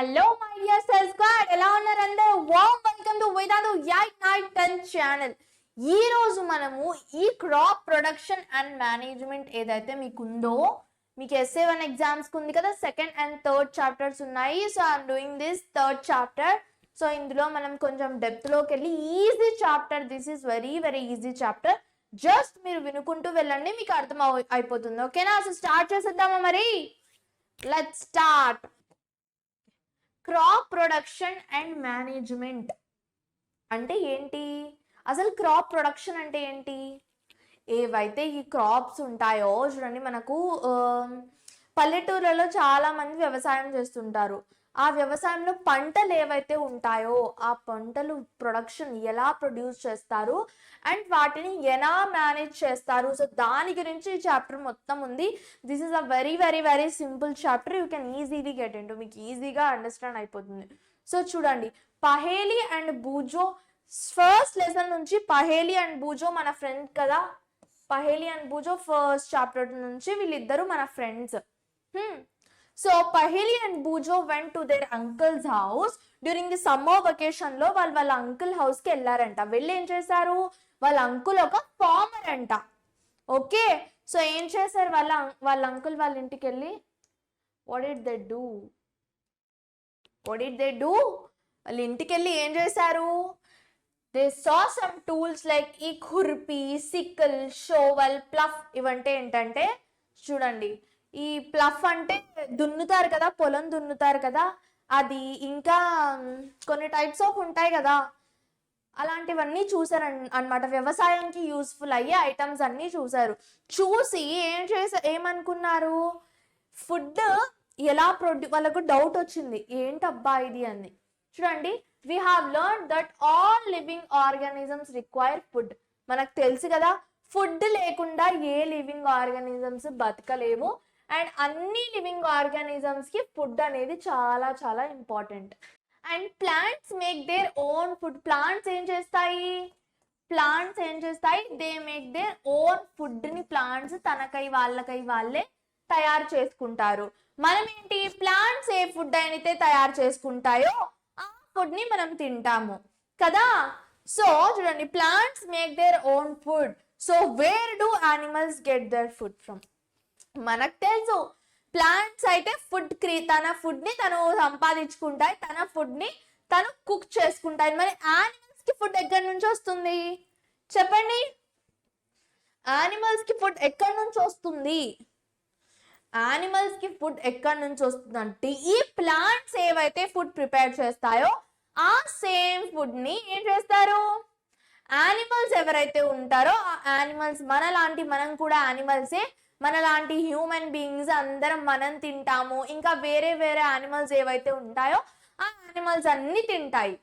Hello my dear cell squad, ఎలా ఉన్నారు అందరూ? Warm welcome to Vedantu night 10 channel. ఈ రోజు మనము ఈ క్రాప్ ప్రొడక్షన్ అండ్ మేనేజ్మెంట్ ఏదైతే మీకు ఉందో, మీకు SA1 ఎగ్జామ్స్ ఉంది కదా, సెకండ్ అండ్ థర్డ్ చాప్టర్స్ ఉన్నాయి. So I'm doing this third chapter. So ఇందులో మనం కొంచెం డెప్త్ లోకి వెళ్ళి easy chapter, this is very very easy chapter. Just మీరు వినుకుంటూ వెళ్ళండి, మీకు అర్థం అయిపోతుంది. ఓకేనా? సో స్టార్ట్ చేసేద్దామా మరి? Let's start. Crop production and management అంటే ఏంటి? అసలు క్రాప్ ప్రొడక్షన్ అంటే ఏంటి? ఏవైతే ఈ క్రాప్స్ ఉంటాయో చూడండి, మనకు పల్లెటూర్లలో చాలా మంది వ్యవసాయం చేస్తుంటారు. ఆ వ్యవసాయంలో పంటలు ఏవైతే ఉంటాయో ఆ పంటలు ప్రొడక్షన్ ఎలా ప్రొడ్యూస్ చేస్తారు అండ్ వాటిని ఎలా మేనేజ్ చేస్తారు. సో దాని గురించి ఈ చాప్టర్ మొత్తం ఉంది. This is a very very very simple chapter. You can easily get into, మీకు ఈజీగా అండర్స్టాండ్ అయిపోతుంది. సో చూడండి, Paheli and Boojho, first lesson నుంచి పహేలి అండ్ బూజో మన ఫ్రెండ్ కదా. Paheli and Boojho first chapter నుంచి వీళ్ళిద్దరు మన friends. So Paheli and Boojho went to their uncle's house during the summer vacation లో. వాళ్ళ అంకుల్ హౌస్ కి వెళ్ళారంట. వెళ్ళి ఏం చేశారు? వాళ్ళ అంకుల్ ఒక ఫార్మర్ అంట. ఓకే, సో ఏం చేశారు వాళ్ళ అంకుల్ వాళ్ళ ఇంటికి వెళ్ళి? What did they do? వాళ్ళ ఇంటికి వెళ్ళి ఏం చేశారు? They saw some tools like ఈ ఖుర్పీ, సిక్కల్, షోవల్, ప్లఫ్. ఇవంటే ఏంటంటే చూడండి, ఈ ప్లఫ్ అంటే దున్నుతారు కదా, పొలం దున్నుతారు కదా, అది. ఇంకా కొన్ని టైప్స్ ఆఫ్ ఉంటాయి కదా, అలాంటివన్నీ చూసారు అన్నమాట. వ్యవసాయానికి యూస్ఫుల్ అయ్యే ఐటమ్స్ అన్నీ చూసారు. చూసి ఏమనుకున్నారు? ఫుడ్ ఎలా వాళ్ళకు డౌట్ వచ్చింది, ఏంటబ్బా ఇది అని. చూడండి, we have learned that all living organisms require food. మనకు తెలుసు కదా, ఫుడ్ లేకుండా ఏ లివింగ్ ఆర్గానిజమ్స్ బతకలేవు. అండ్ అన్ని లివింగ్ ఆర్గానిజమ్స్ కి ఫుడ్ అనేది చాలా చాలా important. And plants make their own food. Plants ఏం చేస్తాయి? They make their own food ని ప్లాంట్స్ తనకై వాళ్ళే తయారు చేసుకుంటారు. మనం ఏంటి? ప్లాంట్స్ ఏ ఫుడ్ అయితే తయారు చేసుకుంటాయో ఆ ఫుడ్ ని మనం తింటాము కదా. సో చూడండి, plants make their own food. So where do animals get their food from? మనకు తెలుసు, ప్లాంట్స్ అయితే తన ఫుడ్ ని తను సంపాదించుకుంటాయి, తన ఫుడ్ ని తను కుక్ చేసుకుంటాయి. మరి యానిమల్స్ కి ఫుడ్ ఎక్కడి నుంచి వస్తుంది చెప్పండి? యానిమల్స్ కి ఫుడ్ ఎక్కడి నుంచి వస్తుంది? అంటే ఈ ప్లాంట్స్ ఏవైతే ఫుడ్ ప్రిపేర్ చేస్తాయో ఆ సేమ్ ఫుడ్ ని ఏం చేస్తారు? యానిమల్స్ ఎవరైతే ఉంటారో ఆ యానిమల్స్, మనం కూడా యానిమల్సే, మనలాంటి హ్యూమన్ బీయింగ్స్ అందరం మనం తింటాము. ఇంకా వేరే వేరే యానిమల్స్ ఏవైతే ఉంటాయో ఆ యానిమల్స్ అన్ని తింటాయి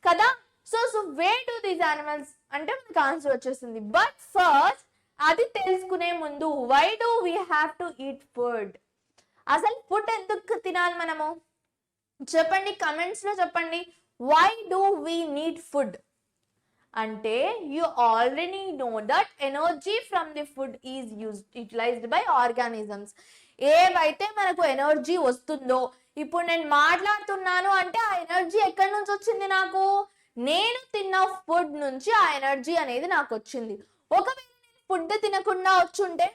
కదా. So where do these animals అంటే మనకు ఆన్సర్ వచ్చేస్తుంది. బట్ ఫస్ట్ అది తెలుసుకునే ముందు, why do we have to eat food? అసలు ఫుడ్ ఎందుకు తినాలి మనము? చెప్పండి, కమెంట్స్ లో చెప్పండి. Why do we need food అంటే you already know that energy from the food is utilised by organisms. ఏవైతే మనకు ఎనర్జీ వస్తుందో, ఇప్పుడు నేను మాట్లాడుతున్నాను అంటే ఆ ఎనర్జీ ఎక్కడి నుంచి వచ్చింది నాకు? నేను తిన్న ఫుడ్ నుంచి ఆ ఎనర్జీ అనేది నాకు వచ్చింది. ఒకవేళ నేను ఫుడ్ తినకుండా వచ్చుంటే,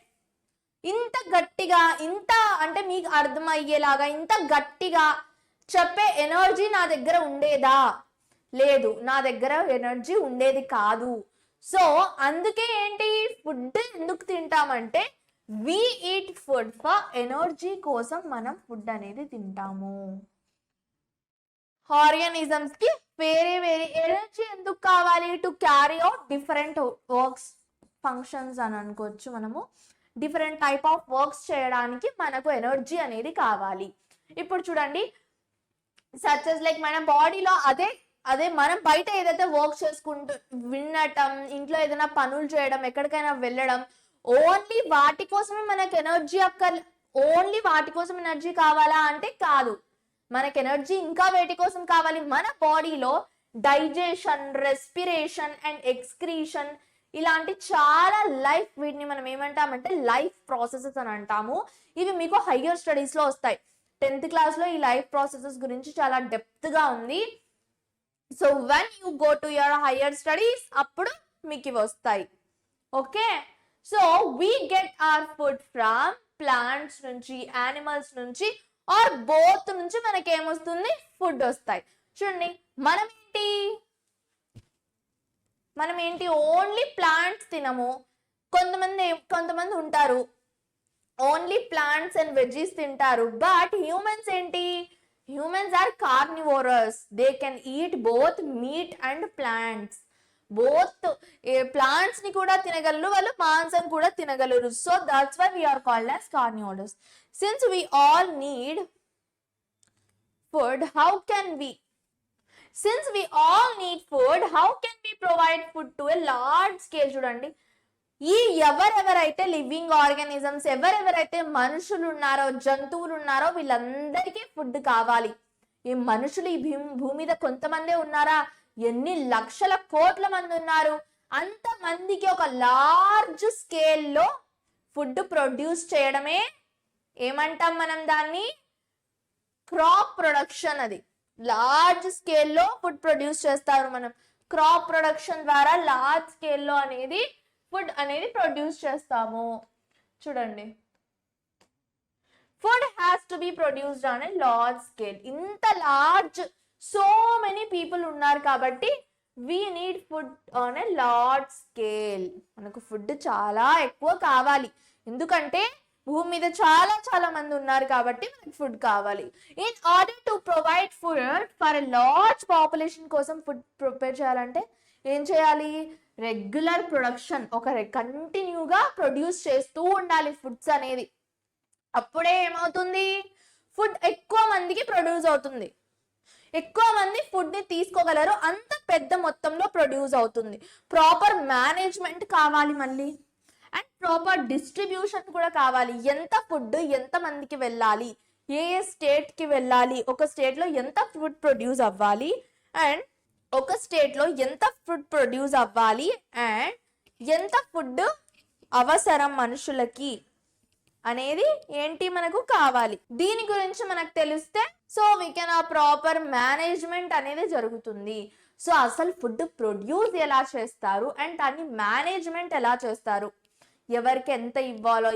ఇంత గట్టిగా, ఇంత అంటే మీకు అర్థమయ్యేలాగా ఇంత గట్టిగా చెప్పే ఎనర్జీ నా దగ్గర ఉండేదా? లేదు, నా దగ్గర ఎనర్జీ ఉండేది కాదు. సో అందుకే ఏంటి, ఫుడ్ ఎందుకు తింటామంటే we eat food for energy కోసం మనం ఫుడ్ అనేది తింటాము. ఆర్గానిజమ్స్ కి వేరే వేరే ఎనర్జీ ఎందుకు కావాలి? To carry out different works, functions అని అనుకోవచ్చు. మనము డిఫరెంట్ టైప్ ఆఫ్ వర్క్స్ చేయడానికి మనకు ఎనర్జీ అనేది కావాలి. ఇప్పుడు చూడండి, సచెస్ లైక్ మన బాడీలో అదే మనం బయట ఏదైతే వర్క్ చేసుకుంటూ వినటం, ఇంట్లో ఏదైనా పనులు చేయడం, ఎక్కడికైనా వెళ్ళడం, ఓన్లీ వాటి కోసమే మనకు ఎనర్జీ కావాలా అంటే కాదు. మనకు ఎనర్జీ ఇంకా వేటి కోసం కావాలి? మన బాడీలో డైజెషన్, రెస్పిరేషన్ అండ్ ఎక్స్క్రీషన్ ఇలాంటి చాలా వీటిని మనం ఏమంటామంటే లైఫ్ ప్రాసెసెస్ అని అంటాము. ఇవి మీకు హయ్యర్ స్టడీస్ లో వస్తాయి. 10th క్లాస్లో ఈ లైఫ్ ప్రాసెసెస్ గురించి చాలా డెప్త్గా ఉంది. So when you go to your higher studies అప్పుడు మీకు ఇవి వస్తాయి. Okay, so we get our food from plants నుంచి, యానిమల్స్ నుంచి, ఆర్ బోత్ నుంచి మనకి ఏమొస్తుంది, ఫుడ్ వస్తాయి. చూడండి, మనం ఏంటి ఓన్లీ ప్లాంట్స్ తినము. కొంతమంది ఉంటారు ఓన్లీ ప్లాంట్స్ అండ్ వెజీస్ తింటారు. బట్ హ్యూమన్స్ ఏంటి, humans are carnivorous. They can eat both meat and plants. Both plants ని కూడా తినగలరు, వాళ్ళు మాంసం కూడా తినగలరు. So that's why we are called as carnivores. Since we all need food, how can we provide food to a large scale? చూడండి, ఈ ఎవరెవరైతే లివింగ్ ఆర్గానిజమ్స్, ఎవరెవరైతే మనుషులు ఉన్నారో, జంతువులు ఉన్నారో, వీళ్ళందరికీ ఫుడ్ కావాలి. ఈ మనుషులు ఈ భూమి మీద కొంతమందే ఉన్నారా? ఎన్ని లక్షల కోట్ల మంది ఉన్నారు. అంత మందికి ఒక లార్జ్ స్కేల్లో ఫుడ్ ప్రొడ్యూస్ చేయడమే ఏమంటాం మనం దాన్ని, క్రాప్ ప్రొడక్షన్. అది లార్జ్ స్కేల్లో ఫుడ్ ప్రొడ్యూస్ చేస్తారు మనం. క్రాప్ ప్రొడక్షన్ ద్వారా లార్జ్ స్కేల్లో అనేది ఫుడ్ అనేది ప్రొడ్యూస్ చేస్తాము. చూడండి, food has to be produced on a large scale. ఇంత లార్జ్, సో మెనీ పీపుల్ ఉన్నారు కాబట్టి we need food on a large scale. మనకు ఫుడ్ చాలా ఎక్కువ కావాలి, ఎందుకంటే భూమి మీద చాలా చాలా మంది ఉన్నారు కాబట్టి మనకి ఫుడ్ కావాలి. In order to provide food for a large population కోసం ఫుడ్ ప్రిపేర్ చేయాలంటే ఏం చేయాలి, రెగ్యులర్ ప్రొడక్షన్, ఒక కంటిన్యూగా ప్రొడ్యూస్ చేస్తూ ఉండాలి ఫుడ్స్ అనేది. అప్పుడే ఏమవుతుంది, ఫుడ్ ఎక్కువ మందికి ప్రొడ్యూస్ అవుతుంది, ఎక్కువ మంది ఫుడ్ ని తీసుకోగలరు, అంత పెద్ద మొత్తంలో ప్రొడ్యూస్ అవుతుంది. ప్రాపర్ మేనేజ్మెంట్ కావాలి మళ్ళీ, అండ్ ప్రాపర్ డిస్ట్రిబ్యూషన్ కూడా కావాలి. ఎంత ఫుడ్ ఎంత మందికి వెళ్ళాలి, ఏ స్టేట్ కి వెళ్ళాలి, ఒక స్టేట్ లో ఎంత ఫుడ్ ప్రొడ్యూస్ అవ్వాలి, అండ్ ఒక స్టేట్ లో ఎంత ఫుడ్ ప్రొడ్యూస్ అవ్వాలి, అండ్ ఎంత ఫుడ్ అవసరం మనుషులకి అనేది ఏంటి మనకు కావాలి. దీని గురించి మనకు తెలిస్తే సో వీ కెన్ ఆ ప్రాపర్ మేనేజ్మెంట్ అనేది జరుగుతుంది. సో అసలు ఫుడ్ ప్రొడ్యూస్ ఎలా చేస్తారు అండ్ దాన్ని మేనేజ్మెంట్ ఎలా చేస్తారు, ఎవరికి ఎంత ఇవ్వాలో,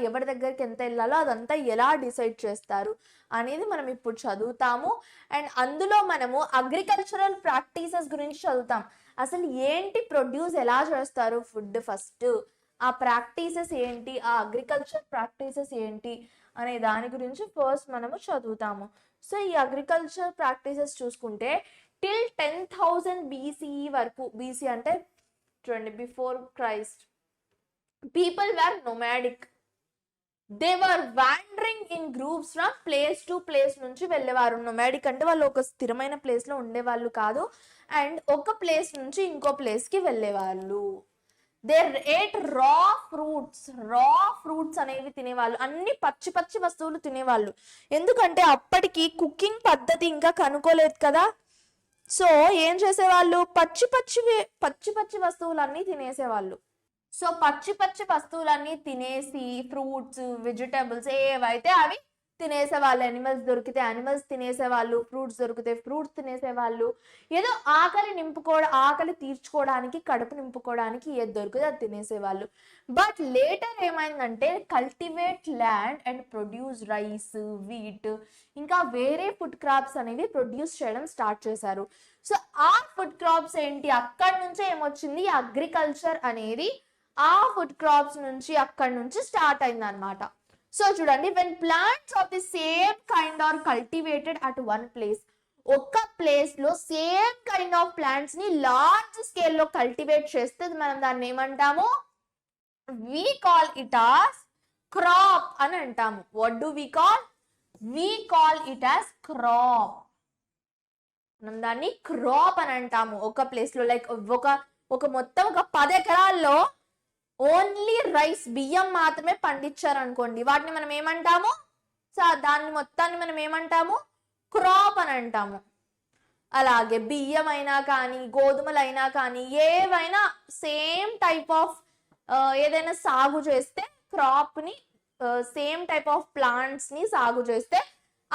ఎవరి దగ్గరికి ఎంత వెళ్ళాలో అదంతా ఎలా డిసైడ్ చేస్తారు అనేది మనం ఇప్పుడు చదువుతాము. అండ్ అందులో మనము అగ్రికల్చరల్ ప్రాక్టీసెస్ గురించి చదువుతాం. అసలు ఏంటి, ప్రొడ్యూస్ ఎలా చేస్తారు ఫుడ్, ఫస్ట్ ఆ ప్రాక్టీసెస్ ఏంటి, ఆ అగ్రికల్చర్ ప్రాక్టీసెస్ ఏంటి అనే దాని గురించి ఫస్ట్ మనము చదువుతాము. సో ఈ అగ్రికల్చర్ ప్రాక్టీసెస్ చూసుకుంటే టిల్ 10,000 BCE వరకు, బీసీ అంటే చూడండి before Christ, people were nomadic. They were wandering in groups from place to place నుంచి వెళ్ళేవారు. నొమాడిక్ అంటే వాళ్ళు ఒక స్థిరమైన ప్లేస్ లో ఉండేవాళ్ళు కాదు, అండ్ ఒక ప్లేస్ నుంచి ఇంకో ప్లేస్ కి వెళ్ళేవాళ్ళు. దే ఏట్ రా ఫ్రూట్స్ అనేవి తినేవాళ్ళు, అన్ని పచ్చి పచ్చి వస్తువులు తినేవాళ్ళు. ఎందుకంటే అప్పటికి కుకింగ్ పద్ధతి ఇంకా కనుక్కోలేదు కదా. సో ఏం చేసేవాళ్ళు, పచ్చి పచ్చి వస్తువులన్నీ తినేసేవాళ్ళు. సో పచ్చి వస్తువులన్నీ తినేసి ఫ్రూట్స్, వెజిటబుల్స్ ఏవైతే అవి తినేసేవాళ్ళు. యానిమల్స్ దొరికితే యానిమల్స్ తినేసేవాళ్ళు, ఫ్రూట్స్ దొరికితే ఫ్రూట్స్ తినేసేవాళ్ళు. ఏదో ఆకలి తీర్చుకోవడానికి, కడుపు నింపుకోవడానికి ఏది దొరికితే అది తినేసేవాళ్ళు. బట్ లేటర్ ఏమైందంటే cultivate land and produce rice, wheat, ఇంకా వేరే ఫుడ్ క్రాప్స్ అనేవి ప్రొడ్యూస్ చేయడం స్టార్ట్ చేశారు. సో ఆ ఫుడ్ క్రాప్స్ ఏంటి, అక్కడి నుంచే ఏమొచ్చింది, అగ్రికల్చర్ అనేది ఆ ఫుడ్ క్రాప్స్ నుంచి అక్కడి నుంచి స్టార్ట్ అయింది అనమాట. సో చూడండి, when plants of the same kind are cultivated at one place, ఒక ప్లేస్ లో సేమ్ కైండ్ ఆఫ్ ప్లాంట్స్ ని లార్జ్ స్కేల్ లో కల్టివేట్ చేస్తే మనం దాన్ని ఏమంటాము, we call it as crop అని అంటాము. what do we call it as crop. మనం దాన్ని క్రాప్ అని అంటాము. ఒక ప్లేస్ లో లైక్ ఒక మొత్తం ఒక 10 ఎకరాల్లో ఓన్లీ రైస్, బియ్యం మాత్రమే పండించారు అనుకోండి, వాటిని మనం ఏమంటాము, దాన్ని మొత్తాన్ని మనం ఏమంటాము, క్రాప్ అని అంటాము. అలాగే బియ్యం అయినా కానీ, గోధుమలు అయినా కానీ, ఏవైనా సేమ్ టైప్ ఆఫ్ ఏదైనా సాగు చేస్తే, క్రాప్ ని సేమ్ టైప్ ఆఫ్ ప్లాంట్స్ ని సాగు చేస్తే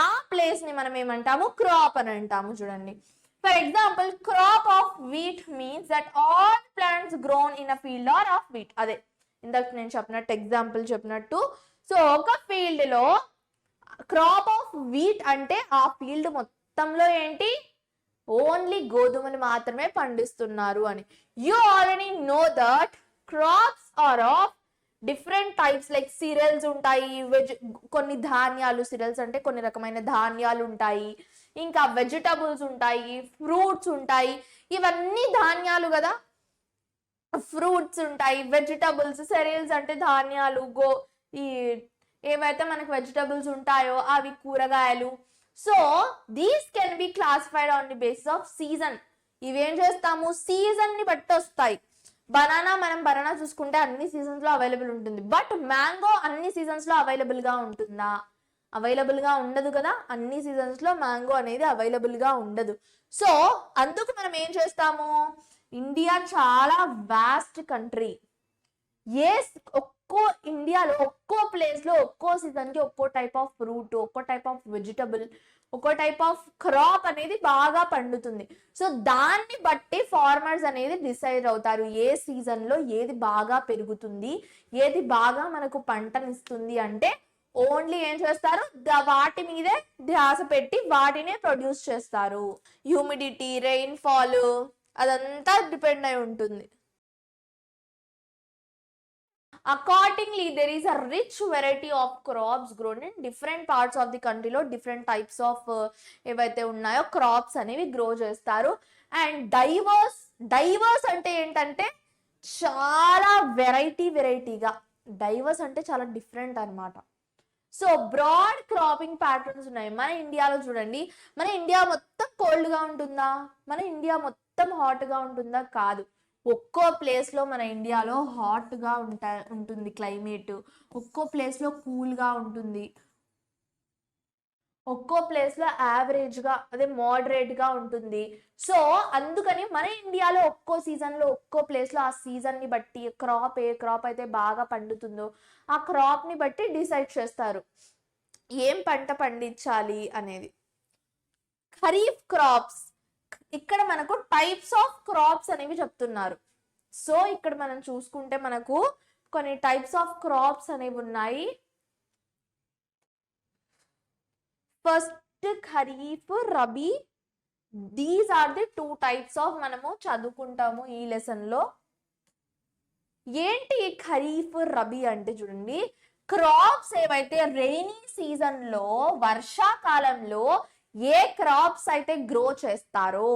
ఆ ప్లేస్ ని మనం ఏమంటాము క్రాప్ అని అంటాము. చూడండి, for example crop of wheat means that all plants grown in a field are of wheat. అదే ఇందాక నేను చెప్పినట్టు ఎగ్జాంపుల్ చెప్పినట్టు. సో ఒక ఫీల్డ్ లో క్రాప్ ఆఫ్ వీట్ అంటే ఆ ఫీల్డ్ మొత్తంలో ఏంటి, ఓన్లీ గోధుమలు మాత్రమే పండిస్తున్నారు అని. You already know that crops are of different types, like cereals ఉంటాయి, కొన్ని ధాన్యాలు, సిరియల్స్ అంటే కొన్ని రకమైన ధాన్యాలు ఉంటాయి, ఇంకా వెజిటబుల్స్ ఉంటాయి, ఫ్రూట్స్ ఉంటాయి. ఇవన్నీ ధాన్యాలు కదా, ఫ్రూట్స్ ఉంటాయి, వెజిటబుల్స్, సెరియల్స్ అంటే ధాన్యాలు, ఈ ఏవైతే మనకు వెజిటబుల్స్ ఉంటాయో అవి కూరగాయలు. So these can be classified on the basis of season. ఇవేం చేస్తాము, సీజన్ ని బట్టి వస్తాయి. మనం బనానా చూసుకుంటే అన్ని సీజన్స్ లో అవైలబుల్ ఉంటుంది, బట్ మ్యాంగో అన్ని సీజన్స్ లో అవైలబుల్ గా ఉంటుందా, అవైలబుల్ గా ఉండదు కదా. అన్ని సీజన్స్ లో మ్యాంగో అనేది అవైలబుల్ గా ఉండదు. సో అందుకు మనం ఏం చేస్తాము, ఇండియా చాలా వాస్ట్ కంట్రీ. ఒక్కో ఇండియాలో ఒక్కో ప్లేస్ లో ఒక్కో సీజన్ కి ఒక్కో టైప్ ఆఫ్ ఫ్రూట్, ఒక్కో టైప్ ఆఫ్ వెజిటబుల్, ఒక్కో టైప్ ఆఫ్ క్రాప్ అనేది బాగా పండుతుంది. సో దాన్ని బట్టి ఫార్మర్స్ అనేది డిసైడ్ అవుతారు ఏ సీజన్ లో ఏది బాగా పెరుగుతుంది, ఏది బాగా మనకు పంటనిస్తుంది. అంటే ఓన్లీ ఏం చేస్తారు, వాటి మీదే ధ్యాస పెట్టి వాటినే ప్రొడ్యూస్ చేస్తారు. హ్యూమిడిటీ, రెయిన్ ఫాల్ అదంతా డిపెండ్ అయి ఉంటుంది. Accordingly, there is a rich variety of crops grown in different parts of the country లో different types of ఏవైతే ఉన్నాయో క్రాప్స్ అనేవి గ్రో చేస్తారు. అండ్ డైవర్స్ అంటే ఏంటంటే చాలా వెరైటీగా, డైవర్స్ అంటే చాలా డిఫరెంట్ అన్నమాట. సో బ్రాడ్ క్రాపింగ్ ప్యాటర్న్స్ ఉన్నాయి మన ఇండియాలో. చూడండి, మన ఇండియా మొత్తం కోల్డ్ గా ఉంటుందా, మన ఇండియా మొత్తం హాట్ గా ఉంటుందా, కాదు. ఒక్కో ప్లేస్ లో మన ఇండియాలో హాట్ గా ఉంటుంది క్లైమేట్, ఒక్కో ప్లేస్ లో కూల్ గా ఉంటుంది, ఒక్కో ప్లేస్ లో యావరేజ్ గా అదే మోడరేట్ గా ఉంటుంది. సో అందుకని మన ఇండియాలో ఒక్కో సీజన్ లో ఒక్కో ప్లేస్ లో ఆ సీజన్ ని బట్టి ఏ క్రాప్ అయితే బాగా పండుతుందో ఆ క్రాప్ ని బట్టి డిసైడ్ చేస్తారు ఏం పంట పండించాలి అనేది. ఖరీఫ్ క్రాప్స్, ఇక్కడ మనకు టైప్స్ ఆఫ్ క్రాప్స్ అనేవి చెప్తున్నారు. సో ఇక్కడ మనం చూసుకుంటే మనకు కొన్ని టైప్స్ ఆఫ్ క్రాప్స్ అనేవి ఉన్నాయి. First kharif, rabi, these are the 2 types of మనము చదువుకుంటాము ఈ లెసన్ లో. ఏంటి ఖరీఫ్, రబీ అంటే చూడండి, క్రాప్స్ ఏవైతే రెయినీ సీజన్ లో వర్షాకాలంలో ఏ క్రాప్స్ అయితే గ్రో చేస్తారో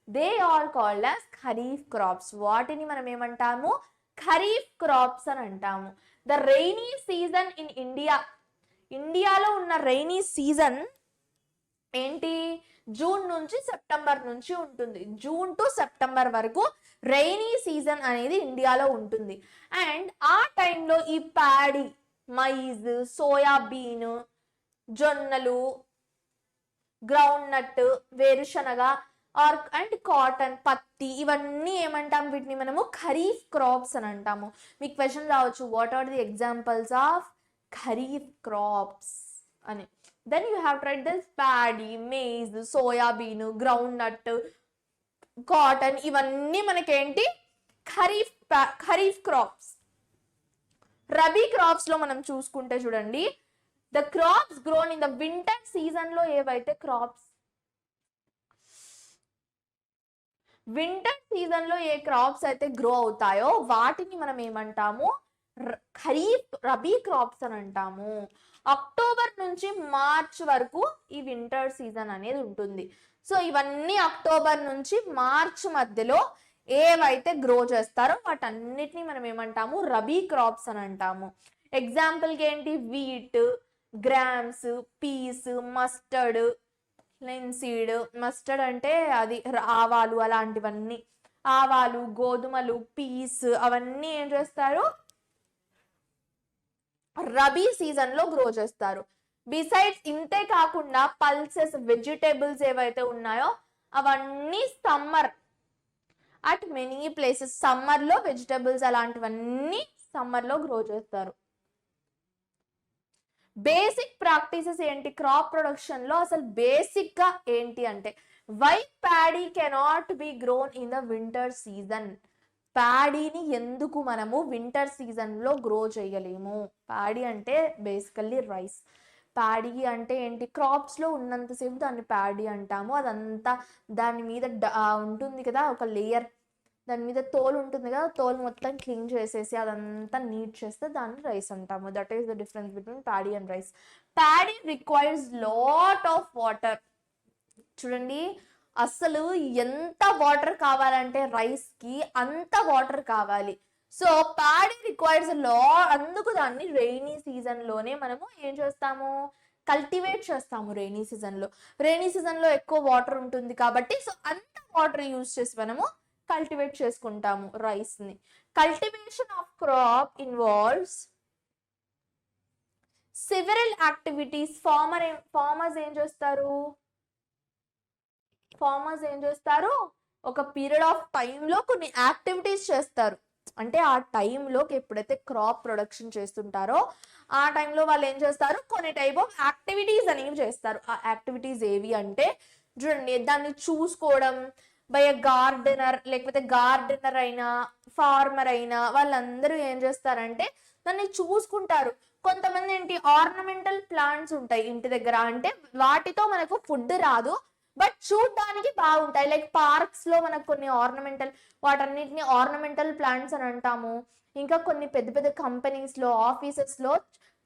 they are called as kharif crops. వాటిని మనం ఏమంటాము, ఖరీఫ్ క్రాప్స్ అని అంటాము. ద రెయినీ సీజన్ ఇన్ ఇండియాలో ఉన్న రెయినీ సీజన్ ఏంటి, జూన్ నుంచి సెప్టెంబర్ నుంచి ఉంటుంది. జూన్ టు సెప్టెంబర్ వరకు రెయినీ సీజన్ అనేది ఇండియాలో ఉంటుంది. అండ్ ఆ టైంలో ఈ ప్యాడీ, మైజ్, సోయాబీన్, జొన్నలు, గ్రౌండ్ నట్, వేరుశనగ అండ్ కాటన్, పత్తి, ఇవన్నీ ఏమంటాం, వీటిని మనము ఖరీఫ్ క్రాప్స్ అని అంటాము. మీకు క్వశ్చన్ రావచ్చు, what are the examples of kharif crops అని. Then you have to write this paddy, maize, soybean, groundnut, cotton, ఇవన్నీ మనకేంటి ఖరీఫ్ క్రాప్స్. రబీ క్రాప్స్ లో మనం చూసుకుంటే చూడండి, the crops grown in the winter season లో ఏవైతే క్రాప్స్, వింటర్ సీజన్ లో ఏ క్రాప్స్ అయితే గ్రో అవుతాయో వాటిని మనం ఏమంటాము, రబీ క్రాప్స్ అని అంటాము. అక్టోబర్ నుంచి మార్చ్ వరకు ఈ వింటర్ సీజన్ అనేది ఉంటుంది. సో ఇవన్నీ అక్టోబర్ నుంచి మార్చ్ మధ్యలో ఏవైతే గ్రో చేస్తారో వాటన్నిటిని మనం ఏమంటాము, రబీ క్రాప్స్ అని అంటాము. ఎగ్జాంపుల్కి ఏంటి, wheat, grams, peas, mustard, linseed. Mustard అంటే అది ఆవాలు, అలాంటివన్నీ ఆవాలు, గోధుమలు, పీస్, అవన్నీ ఏం చేస్తారు, రబీ సీజన్ లో గ్రో చేస్తారు. బిసైడ్స్ ఇంతే కాకుండా పల్సెస్, వెజిటేబుల్స్ ఏవైతే ఉన్నాయో అవన్నీ summer at many places, summer లో వెజిటేబుల్స్ అలాంటివన్నీ సమ్మర్ లో గ్రో చేస్తారు. బేసిక్ ప్రాక్టీసెస్ ఏంటి క్రాప్ ప్రొడక్షన్ లో, అసలు బేసిక్ గా ఏంటి అంటే why paddy cannot be grown in the winter season. ప్యాడీని ఎందుకు మనము వింటర్ సీజన్ లో గ్రో చేయలేము? ప్యాడీ అంటే బేసికల్లీ రైస్. ప్యాడీ అంటే ఏంటి, క్రాప్స్ లో ఉన్నంతసేపు దాన్ని ప్యాడీ అంటాము. అదంతా దాని మీద ఉంటుంది కదా ఒక లేయర్, దాని మీద తోలు ఉంటుంది కదా, తోలు మొత్తం క్లీన్ చేసేసి అదంతా నీట్ చేస్తే దాన్ని రైస్ అంటాము. That is the difference between paddy and rice. Paddy requires lot of water. చూడండి అసలు ఎంత వాటర్ కావాలంటే రైస్ కి అంత వాటర్ కావాలి. సో ప్యాడీ రిక్వైర్స్ అందుకు దాన్ని రెయినీ సీజన్ లోనే మనము ఏం చేస్తాము, కల్టివేట్ చేస్తాము. రెయినీ సీజన్ లో ఎక్కువ వాటర్ ఉంటుంది కాబట్టి సో అంత వాటర్ యూజ్ చేసి మనము కల్టివేట్ చేసుకుంటాము రైస్ ని. Cultivation of crop involves several activities. Farmers ఏం చేస్తారు, ఒక పీరియడ్ ఆఫ్ టైంలో కొన్ని యాక్టివిటీస్ చేస్తారు. అంటే ఆ టైంలోకి ఎప్పుడైతే క్రాప్ ప్రొడక్షన్ చేస్తుంటారో ఆ టైంలో వాళ్ళు ఏం చేస్తారు, కొన్ని టైప్ ఆఫ్ యాక్టివిటీస్ అనేవి చేస్తారు. ఆ యాక్టివిటీస్ ఏవి అంటే చూడండి, దాన్ని చూసుకోవడం బై ఎ గార్డెనర్, లేకపోతే గార్డెనర్ అయినా ఫార్మర్ అయినా వాళ్ళందరూ ఏం చేస్తారంటే దాన్ని చూసుకుంటారు. కొంతమంది ఏంటి ఆర్నమెంటల్ ప్లాంట్స్ ఉంటాయి ఇంటి దగ్గర, అంటే వాటితో మనకు ఫుడ్ రాదు బట్ చూడడానికి బాగుంటాయి. లైక్ పార్క్స్ లో మనకు కొన్ని వాటన్నిటిని ఆర్నమెంటల్ ప్లాంట్స్ అని అంటాము. ఇంకా కొన్ని పెద్ద పెద్ద కంపెనీస్ లో ఆఫీసెస్ లో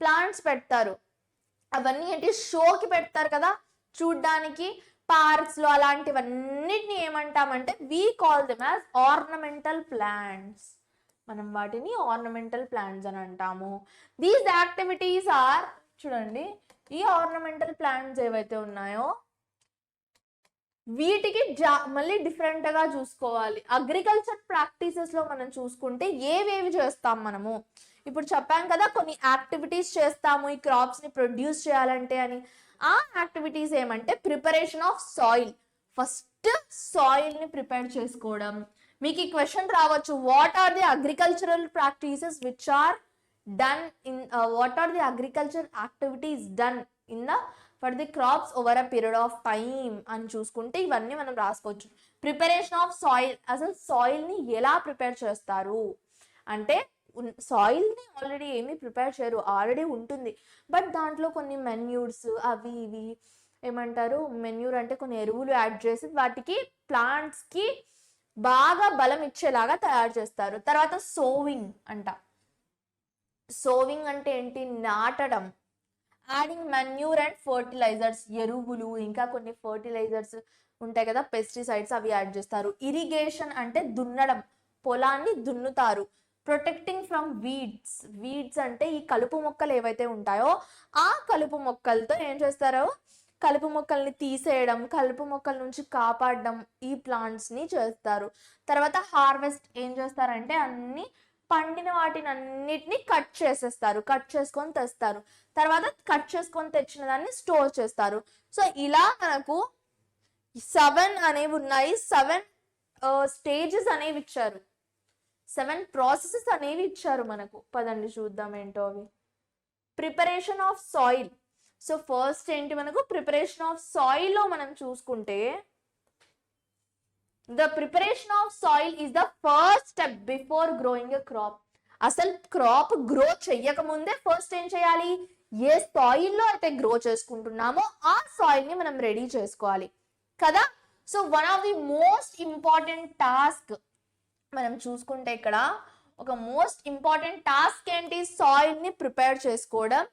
ప్లాంట్స్ పెడతారు. అవన్నీ ఏంటి షోకి పెడతారు కదా చూడ్డానికి. పార్క్స్ లో అలాంటివన్నిటిని ఏమంటామంటే we call them as ornamental plants. మనం వాటిని ఆర్నమెంటల్ ప్లాంట్స్ అని అంటాము. దీస్ యాక్టివిటీస్ ఆర్, చూడండి ఈ ఆర్నమెంటల్ ప్లాంట్స్ ఏవైతే ఉన్నాయో వీటికి మళ్ళీ డిఫరెంట్ గా చూసుకోవాలి. అగ్రికల్చర్ ప్రాక్టీసెస్ లో మనం చూసుకుంటే ఏవేవి చేస్తాం మనము, ఇప్పుడు చెప్పాం కదా కొన్ని యాక్టివిటీస్ చేస్తాము ఈ క్రాప్స్ ని ప్రొడ్యూస్ చేయాలంటే అని. ఆ యాక్టివిటీస్ ఏమంటే preparation of soil. First soil ని ప్రిపేర్ చేసుకోవడం. మీకు ఈ క్వశ్చన్ రావచ్చు, what are the agricultural practices which are done in what are the agriculture activities done in the for the crops over a period of time అని చూసుకుంటే ఇవన్నీ మనం రాసుకోవచ్చు. ప్రిపరేషన్ ఆఫ్ సాయిల్, అసలు సాయిల్ ని ఎలా ప్రిపేర్ చేస్తారు అంటే సాయిల్ ని ఆల్రెడీ ఏమీ ప్రిపేర్ చేయరు, ఆల్రెడీ ఉంటుంది. బట్ దాంట్లో కొన్ని మెన్యూర్స్ అవి ఇవి ఏమంటారు, మెన్యూర్ అంటే కొన్ని ఎరువులు యాడ్ చేసి వాటికి ప్లాంట్స్ కి బాగా బలం ఇచ్చేలాగా తయారు చేస్తారు. తర్వాత సోవింగ్ అంట. సోవింగ్ అంటే ఏంటి, నాటడం. యాడింగ్ మెన్యూర్ అండ్ ఫర్టిలైజర్స్, ఎరువులు ఇంకా కొన్ని ఫర్టిలైజర్స్ ఉంటాయి కదా పెస్టిసైడ్స్, అవి యాడ్ చేస్తారు. ఇరిగేషన్ అంటే దున్నడం, పొలాన్ని దున్నుతారు. ప్రొటెక్టింగ్ ఫ్రమ్ వీడ్స్ అంటే ఈ కలుపు మొక్కలు ఏవైతే ఉంటాయో ఆ కలుపు మొక్కలతో ఏం చేస్తారో కలుపు మొక్కల్ని తీసేయడం, కలుపు మొక్కల నుంచి కాపాడడం ఈ ప్లాంట్స్ ని చేస్తారు. తర్వాత హార్వెస్ట్ ఏం చేస్తారంటే అన్ని పండిన వాటిని అన్నిటిని కట్ చేసేస్తారు, కట్ చేసుకొని తెస్తారు. తర్వాత కట్ చేసుకొని తెచ్చిన దాన్ని స్టోర్ చేస్తారు. సో ఇలా మనకు 7 అనేవి ఉన్నాయి. 7 స్టేజెస్ అనేవి ఇచ్చారు, 7 ప్రాసెసెస్ అనేవి ఇచ్చారు మనకు. పదండి చూద్దాం ఏంటో అవి. Preparation of soil. So first ఏంటి మనకు ప్రిపరేషన్ ఆఫ్ సాయిల్ లో మనం చూసుకుంటే the preparation of soil is the first step before growing a crop. అసలు క్రాప్ గ్రో చెయ్యక ముందే ఫస్ట్ ఏం చేయాలి, ఏ సాయిల్ లో అయితే గ్రో చేసుకుంటున్నామో ఆ సాయిల్ ని మనం రెడీ చేసుకోవాలి కదా. So one of the most important task మనం చూసుకుంటే ఇక్కడ ఒక మోస్ట్ ఇంపార్టెంట్ టాస్క్ ఏంటి, సాయిల్ ని ప్రిపేర్ చేసుకోవడం.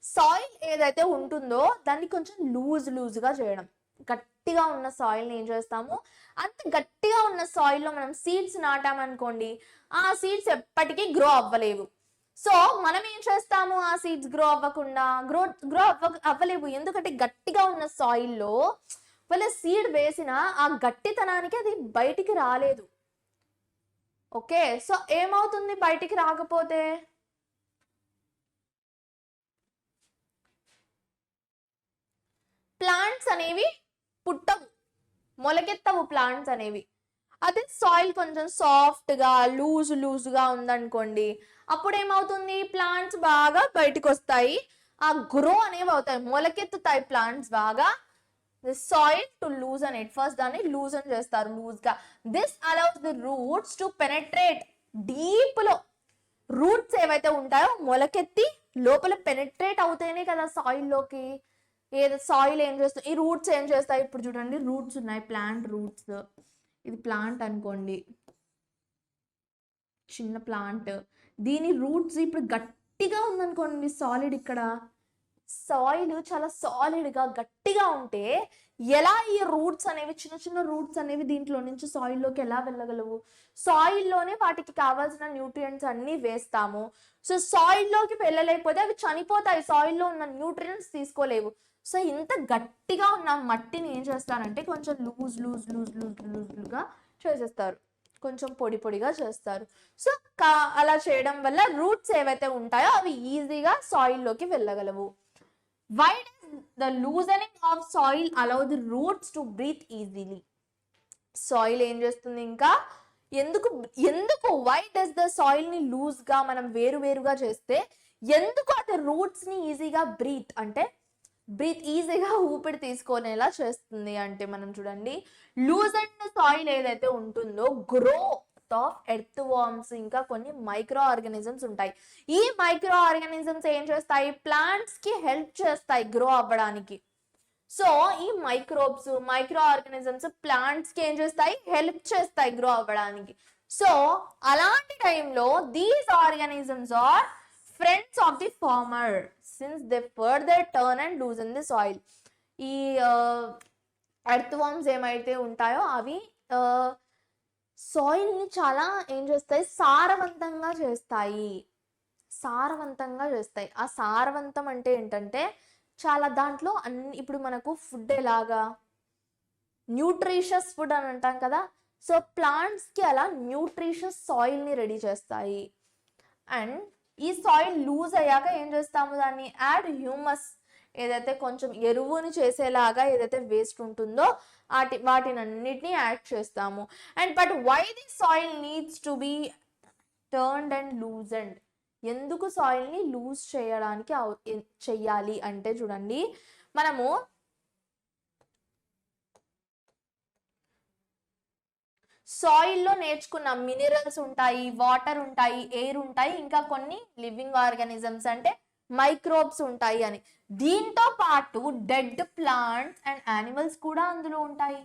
సాయిల్ ఏదైతే ఉంటుందో దాన్ని కొంచెం లూజ్గా చేయడం. గట్టిగా ఉన్న సాయిల్ని ఏం చేస్తాము, అంత గట్టిగా ఉన్న సాయిల్లో మనం సీడ్స్ నాటామనుకోండి ఆ సీడ్స్ ఎప్పటికీ గ్రో అవ్వలేవు. సో మనం ఏం చేస్తాము, ఆ సీడ్స్ గ్రో అవ్వకుండా అవ్వలేవు. ఎందుకంటే గట్టిగా ఉన్న సాయిల్లో వాళ్ళ సీడ్ వేసిన ఆ గట్టితనానికి అది బయటికి రాలేదు. ఓకే, సో ఏమవుతుంది బయటికి రాకపోతే, ప్లాంట్స్ అనేవి పుట్టవు, మొలకెత్తవు ప్లాంట్స్ అనేవి. అదే సాయిల్ కొంచెం సాఫ్ట్ గా లూజ్గా ఉందనుకోండి అప్పుడు ఏమవుతుంది, ప్లాంట్స్ బాగా బయటకు వస్తాయి. ఆ గ్రో అనేవి అవుతాయి, మొలకెత్తుతాయి ప్లాంట్స్ బాగా. the soil to loosen it, first దాన్ని లూజన్ చేస్తారు లూజ్ గా. this allows the roots to penetrate deep లో. రూట్స్ ఏవైతే ఉంటాయో మొలకెత్తి లోపల పెనెట్రేట్ అవుతాయనే కదా సాయిల్ లోకి. ఏదో సాయిల్ ఏం చేస్తుంది, ఈ రూట్స్ ఏం చేస్తాయి, ఇప్పుడు చూడండి రూట్స్ ఉన్నాయి, ప్లాంట్ రూట్స్. ఇది ప్లాంట్ అనుకోండి, చిన్న ప్లాంట్, దీని రూట్స్ ఇప్పుడు గట్టిగా ఉందనుకోండి సాలిడ్, ఇక్కడ సాయిల్ చాలా సాలిడ్ గా గట్టిగా ఉంటే ఎలా ఈ రూట్స్ అనేవి, చిన్న చిన్న రూట్స్ అనేవి దీంట్లో నుంచి సాయిల్లోకి ఎలా వెళ్ళగలవు? సాయిల్లోనే వాటికి కావాల్సిన న్యూట్రియంట్స్ అన్ని వేస్తాము. సో సాయిల్లోకి వెళ్ళలేకపోతే అవి చనిపోతాయి, సాయిల్లో ఉన్న న్యూట్రియంట్స్ తీసుకోలేవు. సో ఇంత గట్టిగా ఉన్న మట్టిని ఏం చేస్తారంటే కొంచెం లూజ్గా చేసేస్తారు, కొంచెం పొడి పొడిగా చేస్తారు. సో అలా చేయడం వల్ల రూట్స్ ఏవైతే ఉంటాయో అవి ఈజీగా సాయిల్లోకి వెళ్ళగలవు. Why does the loosening of soil allow the roots to breathe easily? Soil ఏం చేస్తుంది ఇంకా, ఎందుకు why does the soil ని లూజ్ గా మనం వేరుగా చేస్తే ఎందుకు అది రూట్స్ ని ఈజీగా బ్రీత్ ఈజీగా ఊపిరి తీసుకునేలా చేస్తుంది అంటే, మనం చూడండి లూజ్ అండ్ సాయిల్ ఏదైతే ఉంటుందో గ్రోత్ ఆఫ్ ఎర్త్ వార్మ్స్ ఇంకా కొన్ని మైక్రో ఆర్గానిజమ్స్ ఉంటాయి. ఈ మైక్రో ఆర్గానిజమ్స్ ఏం చేస్తాయి, ప్లాంట్స్ కి హెల్ప్ చేస్తాయి గ్రో అవ్వడానికి. సో ఈ మైక్రో ఆర్గానిజమ్స్ ప్లాంట్స్ కి ఏం చేస్తాయి, హెల్ప్ చేస్తాయి గ్రో అవ్వడానికి. సో అలాంటి టైంలో these organisms are friends of the farmer since they further turn and loosen the soil. ఈ ఎర్త్ వార్మ్స్ ఏమైతే ఉంటాయో అవి సాయిల్ ని చాలా ఏం చేస్తాయి, సారవంతంగా చేస్తాయి. ఆ సారవంతం అంటే ఏంటంటే చాలా దాంట్లో అన్ని, ఇప్పుడు మనకు ఫుడ్ ఎలాగా న్యూట్రిషియస్ ఫుడ్ అని అంటాం కదా, సో ప్లాంట్స్ కి అలా న్యూట్రిషియస్ సాయిల్ ని రెడీ చేస్తాయి. అండ్ ఈ సాయిల్ లూజ్ అయ్యాక ఏం చేస్తాము, దాన్ని యాడ్ హ్యూమస్, ఏదైతే కొంచెం ఎరువుని చేసేలాగా ఏదైతే వేస్ట్ ఉంటుందో వాటినన్నిటిని యాడ్ చేస్తాము. And but why the soil needs to be turned and loosened, ఎందుకు సాయిల్ ని లూజ్ చేయడానికి చెయ్యాలి అంటే చూడండి, మనము సాయిల్లో నేర్చుకున్న మినరల్స్ ఉంటాయి, వాటర్ ఉంటాయి, ఎయిర్ ఉంటాయి, ఇంకా కొన్ని లివింగ్ ఆర్గానిజమ్స్ అంటే మైక్రోబ్స్ ఉంటాయి అని. దీంతో పాటు డెడ్ ప్లాంట్స్ అండ్ యానిమల్స్ కూడా అందులో ఉంటాయి.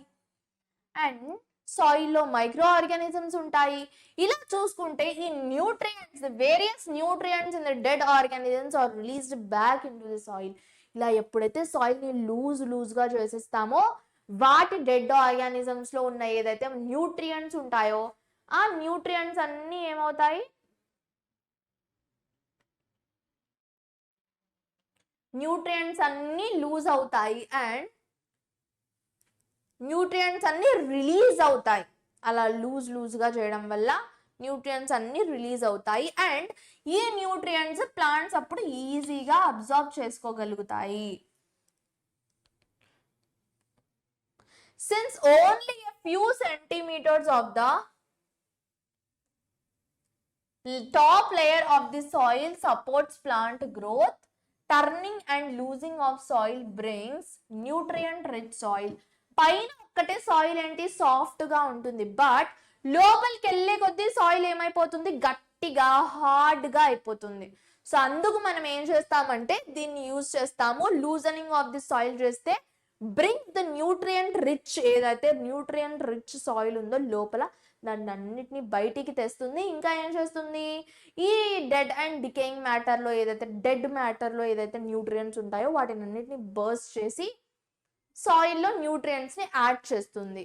అండ్ సాయిల్లో మైక్రో ఆర్గానిజమ్స్ ఉంటాయి. ఇలా చూసుకుంటే ఈ nutrients, various nutrients in the dead organisms are released back in to the soil. ఇలా ఎప్పుడైతే సాయిల్ ని లూజ్గా చేసేస్తామో వాటి డెడ్ ఆర్గానిజమ్స్ లో ఉన్న ఏదైతే న్యూట్రియంట్స్ ఉంటాయో ఆ న్యూట్రియంట్స్ అన్ని ఏమవుతాయి, న్యూట్రియంట్స్ అన్ని లూజ్ అవుతాయి అండ్ న్యూట్రియంట్స్ అన్ని రిలీజ్ అవుతాయి. అలా లూజ్గా చేయడం వల్ల న్యూట్రియంట్స్ అన్ని రిలీజ్ అవుతాయి అండ్ ఈ న్యూట్రియంట్స్ ప్లాంట్స్ అప్పుడు ఈజీగా absorb చేసుకోగలుగుతాయి. Since only a few centimeters of the top layer of the soil supports plant growth, turning and losing of soil brings nutrient rich soil. పైన ఒక్కటే సాయిల్ ఏంటి, soft గా ఉంటుంది, but లోపలికి వెళ్ళే కొద్దీ సాయిల్ ఏమైపోతుంది, గట్టిగా హార్డ్ గా అయిపోతుంది. సో అందుకు మనం ఏం చేస్తామంటే దీన్ని యూజ్ చేస్తాము, లూజనింగ్ ఆఫ్ ది సాయిల్ చేస్తే బ్రింగ్ ద న్యూట్రియంట్ రిచ్, ఏదైతే న్యూట్రియంట్ రిచ్ సాయిల్ ఉందో లోపల దాన్ని అన్నిటిని బయటికి తెస్తుంది. ఇంకా ఏం చేస్తుంది, ఈ డెడ్ అండ్ డికేయింగ్ మ్యాటర్లో ఏదైతే న్యూట్రియంట్స్ ఉంటాయో వాటిని అన్నిటిని బర్స్ట్ చేసి సాయిల్లో న్యూట్రియంట్స్ ని యాడ్ చేస్తుంది.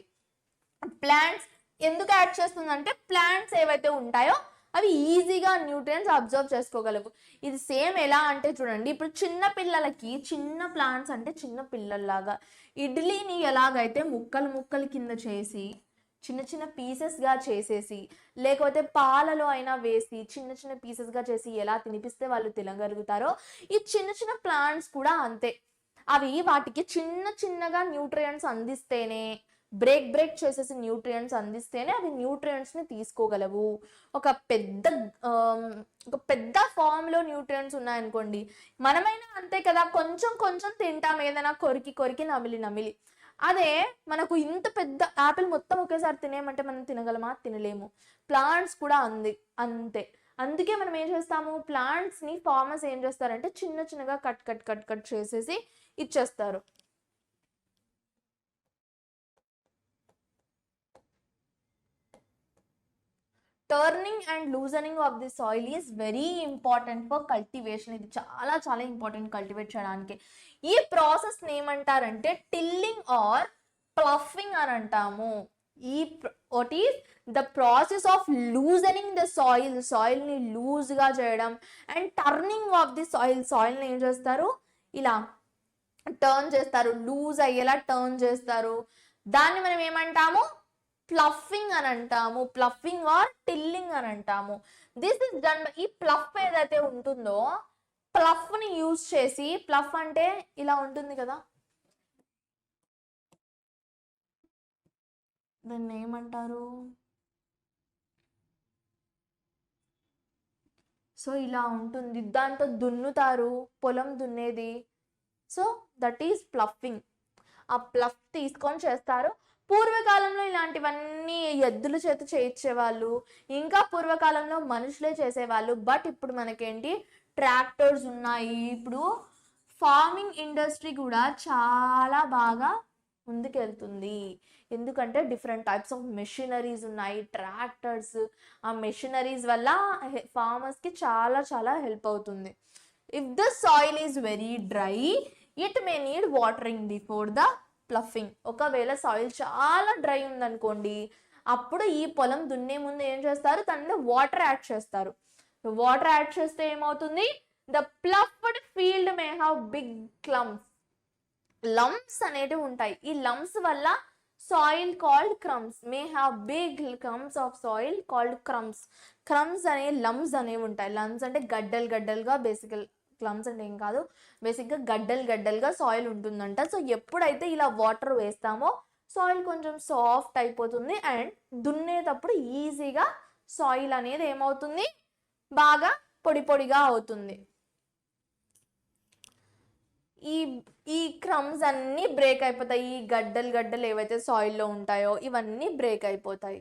ప్లాంట్స్ ఎందుకు యాడ్ చేస్తుంది అంటే ప్లాంట్స్ ఏవైతే ఉంటాయో అవి ఈజీగా న్యూట్రియంట్స్ అబ్జర్వ్ చేసుకోగలవు. ఇది సేమ్ ఎలా అంటే చూడండి, ఇప్పుడు చిన్న పిల్లలకి చిన్న ప్లాంట్స్ అంటే చిన్న పిల్లల్లాగా ఇడ్లీని ఎలాగైతే ముక్కలు కింద చేసి చిన్న చిన్న పీసెస్గా చేసేసి లేకపోతే పాలలో అయినా వేసి చిన్న చిన్న పీసెస్గా చేసి ఎలా తినిపిస్తే వాళ్ళు తినగలుగుతారో ఈ చిన్న చిన్న ప్లాంట్స్ కూడా అంతే. అవి వాటికి చిన్నగా న్యూట్రియంట్స్ అందిస్తేనే బ్రేక్ చేసేసి న్యూట్రియంట్స్ అందిస్తేనే అవి న్యూట్రియంట్స్ని తీసుకోగలవు. ఒక పెద్ద ఒక పెద్ద ఫామ్లో న్యూట్రియంట్స్ ఉన్నాయనుకోండి, మనమైనా అంతే కదా, కొంచెం కొంచెం తింటాం ఏదైనా కొరికి నమిలి. అదే మనకు ఇంత పెద్ద యాపిల్ మొత్తం ఒకేసారి తినేయమంటే మనం తినగలమా? తినలేము. ప్లాంట్స్ కూడా అంతే. అందుకే మనం ఏం చేస్తాము, ప్లాంట్స్ని ఫార్మర్స్ ఏం చేస్తారంటే చిన్నగా కట్ చేసేసి ఇచ్చేస్తారు. Turning and loosening of the soil is very important for cultivation. ఇది చాలా ఇంపార్టెంట్ కల్టివేట్ చేయడానికి. ఈ ప్రాసెస్ ఏమంటారంటే టిల్లింగ్ ఆర్ ప్లఫింగ్ అని అంటాము. What is the process of loosening the soil ని లూజ్ గా చేయడం, and turning of the soil ని ఏం చేస్తారు, ఇలా టర్న్ చేస్తారు, లూజ్ అయ్యేలా టర్న్ చేస్తారు. దాన్ని మనం ఏమంటాము, ప్లఫింగ్ అని అంటాము. ప్లఫింగ్ ఆర్ టిల్లింగ్ అని అంటాము. This is done. ఈ ప్లఫ్ ఏదైతే ఉంటుందో, ప్లఫ్ ని యూజ్ చేసి, ప్లఫ్ అంటే ఇలా ఉంటుంది కదా, దాన్ని ఏమంటారు, సో ఇలా ఉంటుంది, దాంతో దున్నుతారు, పొలం దున్నేది. So that is ploughing. ఆ ప్లఫ్ తీసుకొని చేస్తారు. పూర్వకాలంలో ఇలాంటివన్నీ ఎద్దుల చేత చేయించేవాళ్ళు, ఇంకా పూర్వకాలంలో మనుషులే చేసేవాళ్ళు. బట్ ఇప్పుడు మనకేంటి, ట్రాక్టర్స్ ఉన్నాయి. ఇప్పుడు ఫార్మింగ్ ఇండస్ట్రీ కూడా చాలా బాగా ముందుకెళ్తుంది. ఎందుకంటే డిఫరెంట్ టైప్స్ ఆఫ్ మెషినరీస్ ఉన్నాయి, ట్రాక్టర్స్. ఆ మెషినరీస్ వల్ల ఫార్మర్స్కి చాలా హెల్ప్ అవుతుంది. If the soil is very dry, it may need watering before the ploughing. ఒకవేళ సాయిల్ చాలా డ్రై ఉందనుకోండి, అప్పుడు ఈ పొలం దున్నే ముందు ఏం చేస్తారు, దానిలో వాటర్ యాడ్ చేస్తారు. వాటర్ యాడ్ చేస్తే ఏమవుతుంది, the ploughed field may have big lumps అనేటివి ఉంటాయి. ఈ లంప్స్ వల్ల soil called crumbs may have big crumbs of soil called crumbs అనే లంప్స్ అనేవి ఉంటాయి. లంప్స్ అంటే గడ్డలుగా, బేసికల్ క్లమ్స్ అంటే ఏం కాదు, బేసిక్గా గడ్డలుగా సాయిల్ ఉంటుందంట. సో ఎప్పుడైతే ఇలా వాటర్ వేస్తామో సాయిల్ కొంచెం సాఫ్ట్ అయిపోతుంది, అండ్ దున్నేటప్పుడు ఈజీగా సాయిల్ అనేది ఏమవుతుంది, బాగా పొడిగా అవుతుంది. ఈ క్రమ్స్ అన్నీ బ్రేక్ అయిపోతాయి. ఈ గడ్డలు ఏవైతే సాయిల్లో ఉంటాయో ఇవన్నీ బ్రేక్ అయిపోతాయి.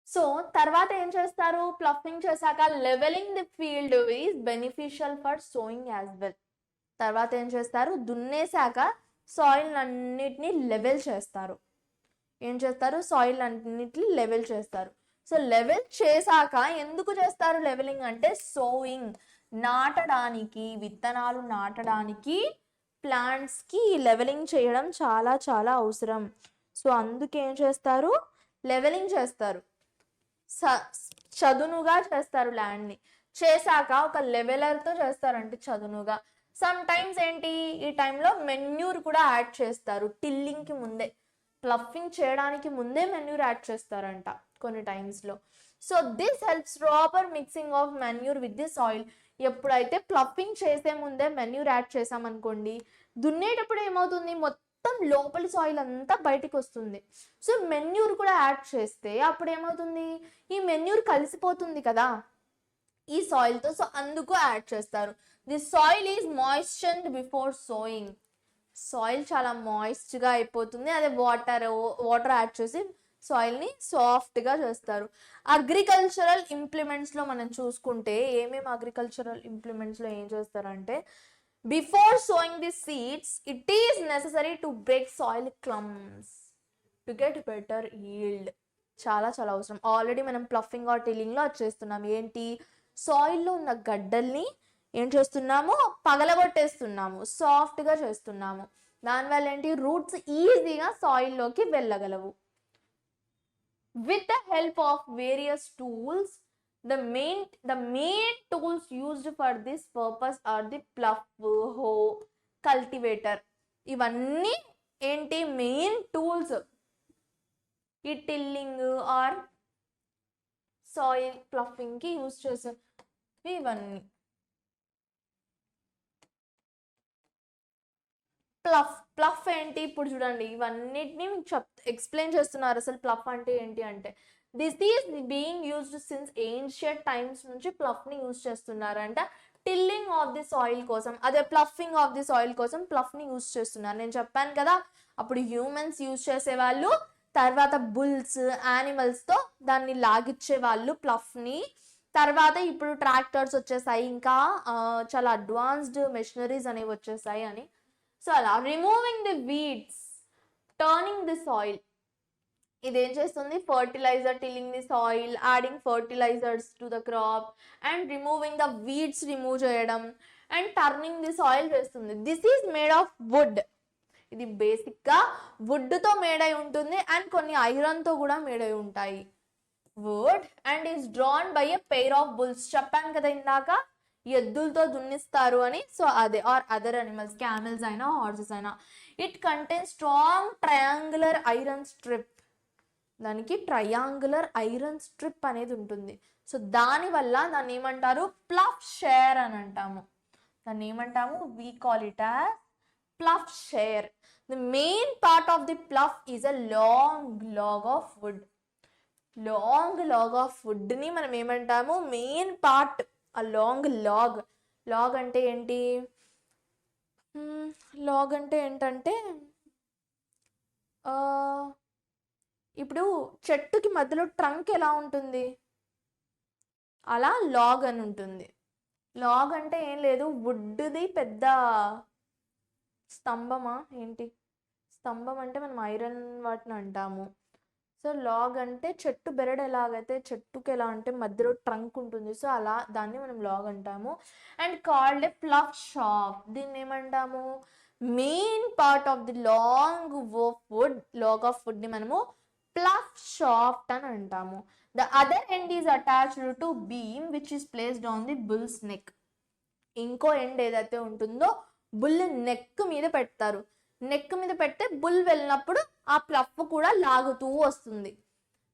సో తర్వాత ఏం చేస్తారు, ప్లఫింగ్ చేశాక levelling the field is beneficial for sowing as well. తర్వాత ఏం చేస్తారు, దున్నేశాక సాయిల్ అన్నిటిని లెవెల్ చేస్తారు. ఏం చేస్తారు, సాయిల్ అన్నిటిని లెవెల్ చేస్తారు. సో లెవెల్ చేశాక ఎందుకు చేస్తారు లెవెలింగ్ అంటే, సోయింగ్, నాటడానికి, విత్తనాలు నాటడానికి ప్లాంట్స్కి లెవెలింగ్ చేయడం చాలా అవసరం. సో అందుకే ఏం చేస్తారు, లెవెలింగ్ చేస్తారు, చదునుగా చేస్తారు. ల్యాండ్ని చేశాక ఒక లెవెలర్తో చేస్తారంటే చదునుగా. సమ్ టైమ్స్ ఏంటి, ఈ టైంలో మెన్యూర్ కూడా యాడ్ చేస్తారు. టిల్లింగ్కి ముందే, ప్లఫింగ్ చేయడానికి ముందే మెన్యూర్ యాడ్ చేస్తారంట కొన్ని టైమ్స్లో. So this helps proper mixing of manure with the soil. ఎప్పుడైతే ప్లఫింగ్ చేసే ముందే మెన్యూర్ యాడ్ చేసామనుకోండి, దున్నేటప్పుడు ఏమవుతుంది, మొత్తం లోపలి సాయిల్ అంతా బయటికి వస్తుంది. సో మెన్యూర్ కూడా యాడ్ చేస్తే అప్పుడు ఏమవుతుంది, ఈ మెన్యూర్ కలిసిపోతుంది కదా ఈ సాయిల్తో. సో అందుకు యాడ్ చేస్తారు. The soil is moistured before sowing. Soil చాలా మాయిస్ట్గా అయిపోతుంది, అదే వాటర్ యాడ్ చేసి సాయిల్ని సాఫ్ట్గా చేస్తారు. అగ్రికల్చరల్ ఇంప్లిమెంట్స్లో మనం చూసుకుంటే ఏమేమి అగ్రికల్చరల్ ఇంప్లిమెంట్స్లో ఏం చేస్తారంటే, before sowing the seeds it is necessary to break soil clumps to get better yield. చాలా అవసరం. ఆల్రెడీ మనం ప్లఫింగ్ ఆర్ టిల్లింగ్లో అది చేస్తున్నాం. ఏంటి, సాయిల్లో ఉన్న గడ్డల్ని ఏం చేస్తున్నాము, పగలగొట్టేస్తున్నాము, సాఫ్ట్గా చేస్తున్నాము. దానివల్ల ఏంటి, రూట్స్ ఈజీగా సాయిల్లోకి వెళ్ళగలవు. With the help of various tools, the main tools used for this purpose are the plough, hoe, cultivator. ఇవన్నీ ఏంటి, మెయిన్ టూల్స్ ఈ టిల్లింగ్ ఆర్ సాయిల్ ప్లఫింగ్ కి యూజ్ చేసే ఇవన్నీ. ప్లఫ్ ఏంటి ఇప్పుడు చూడండి, ఇవన్నిటిని మీకు ఎక్స్ప్లెయిన్ చేస్తున్నారు అసలు ప్లఫ్ అంటే ఏంటి అంటే. This is being used since ancient times నుంచి ప్లఫ్ ని యూజ్ చేస్తున్నారంట టిల్లింగ్ ఆఫ్ ది సాయిల్ కోసం, అదే ప్లఫింగ్ ఆఫ్ ది సాయిల్ కోసం ప్లఫ్ ని యూజ్ చేస్తున్నారు. నేను చెప్పాను కదా అప్పుడు హ్యూమన్స్ యూజ్ చేసేవాళ్ళు, తర్వాత బుల్స్ యానిమల్స్ తో దాన్ని లాగిచ్చే వాళ్ళు ప్లఫ్ ని. తర్వాత ఇప్పుడు ట్రాక్టర్స్ వచ్చేసాయి, ఇంకా చాలా అడ్వాన్స్డ్ మెషినరీస్ అనేవి వచ్చేసాయి అని. సో అలా removing the weeds, turning the soil, ఇదేం చేస్తుంది fertiliser, tilling the soil, adding fertilisers to the crop and removing the weeds remove చేయడం అండ్ టర్నింగ్ ది సాయిల్ చేస్తుంది. This is made of wood, ఇది basic గా wood తో made అయి ఉంటుంది and కొన్ని ఐరన్ తో కూడా మేడ్ అయి ఉంటాయి. Wood and is drawn by a pair of bulls, చెప్పాను కదా ఇందాక ఎద్దులతో దున్నిస్తారు అని, సో అదే, ఆర్ అదర్ అనిమల్స్, క్యామెల్స్ అయినా హార్సెస్ అయినా. It contains strong triangular iron strip, దానికి ట్రయాంగులర్ ఐరన్ స్ట్రిప్ అనేది ఉంటుంది. సో దానివల్ల దాన్ని ఏమంటారు ప్లఫ్ షేర్ అని అంటాము. దాన్ని ఏమంటాము we call it as plough share. The main part of the plough is a long log of wood. Long log of wood ని మనం ఏమంటాము మెయిన్ పార్ట్, ఆ లాంగ్ లాగ్. లాగ్ అంటే ఏంటి, లాగ్ అంటే ఏంటంటే ఇప్పుడు చెట్టుకి మధ్యలో ట్రంక్ ఎలా ఉంటుంది అలా లాగ్ అని ఉంటుంది. లాగ్ అంటే ఏం లేదు, వుడ్ది పెద్ద స్తంభమా ఏంటి, స్తంభం అంటే మనం ఐరన్ వాటిని అంటాము. సో లాగ్ అంటే చెట్టు బెరడు ఎలాగైతే చెట్టుకి ఎలా అంటే మధ్యలో ట్రంక్ ఉంటుంది, సో అలా దాన్ని మనం లాగ్ అంటాము. And called a plough shaft, దీన్ని ఏమంటాము main part of the long wood, log of wood ని మనము ప్లఫ్ షాఫ్ట్ అని అంటాము. The other end is attached to beam which is placed on the bull's neck. ఇంకో end ఏదైతే ఉంటుందో bull neck మీద పెడతారు, నెక్ మీద పెడితే బుల్ వెళ్ళినప్పుడు ఆ ప్లఫ్ కూడా లాగుతూ వస్తుంది.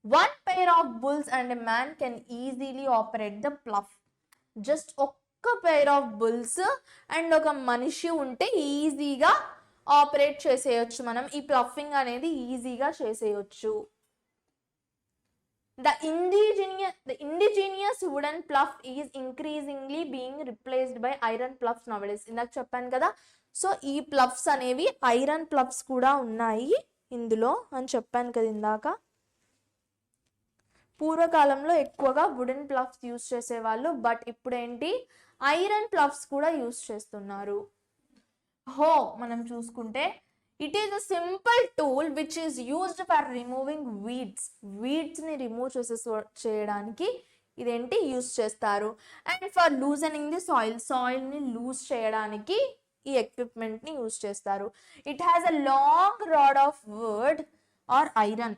One pair of bulls and a man can easily operate the plough. Just ఒక్క పెయిర్ ఆఫ్ బుల్స్ అండ్ ఒక మనిషి ఉంటే ఈజీగా ఆపరేట్ చేసేయచ్చు, మనం ఈ ప్లఫింగ్ అనేది ఈజీగా చేసేయచ్చు. The indigenous wooden pluff is increasingly being replaced by iron pluffs nowadays. ఇందాక చెప్పాను కదా, సో ఈ ప్లఫ్స్ అనేవి ఐరన్ ప్లఫ్స్ కూడా ఉన్నాయి ఇందులో అని చెప్పాను కదా ఇందాక. పూర్వకాలంలో ఎక్కువగా వుడెన్ ప్లఫ్స్ యూజ్ చేసేవాళ్ళు, బట్ ఇప్పుడు ఏంటి ఐరన్ ప్లఫ్స్ కూడా యూజ్ చేస్తున్నారు. హో మనం చూసుకుంటే it is a simple tool which is used for removing weeds. వీడ్స్ని రిమూవ్ చేయడానికి ఇదేంటి యూజ్ చేస్తారు. And for loosening the soil, సాయిల్ని లూజ్ చేయడానికి ఈ ఎక్విప్మెంట్ని యూజ్ చేస్తారు. It has a long rod of wood or iron,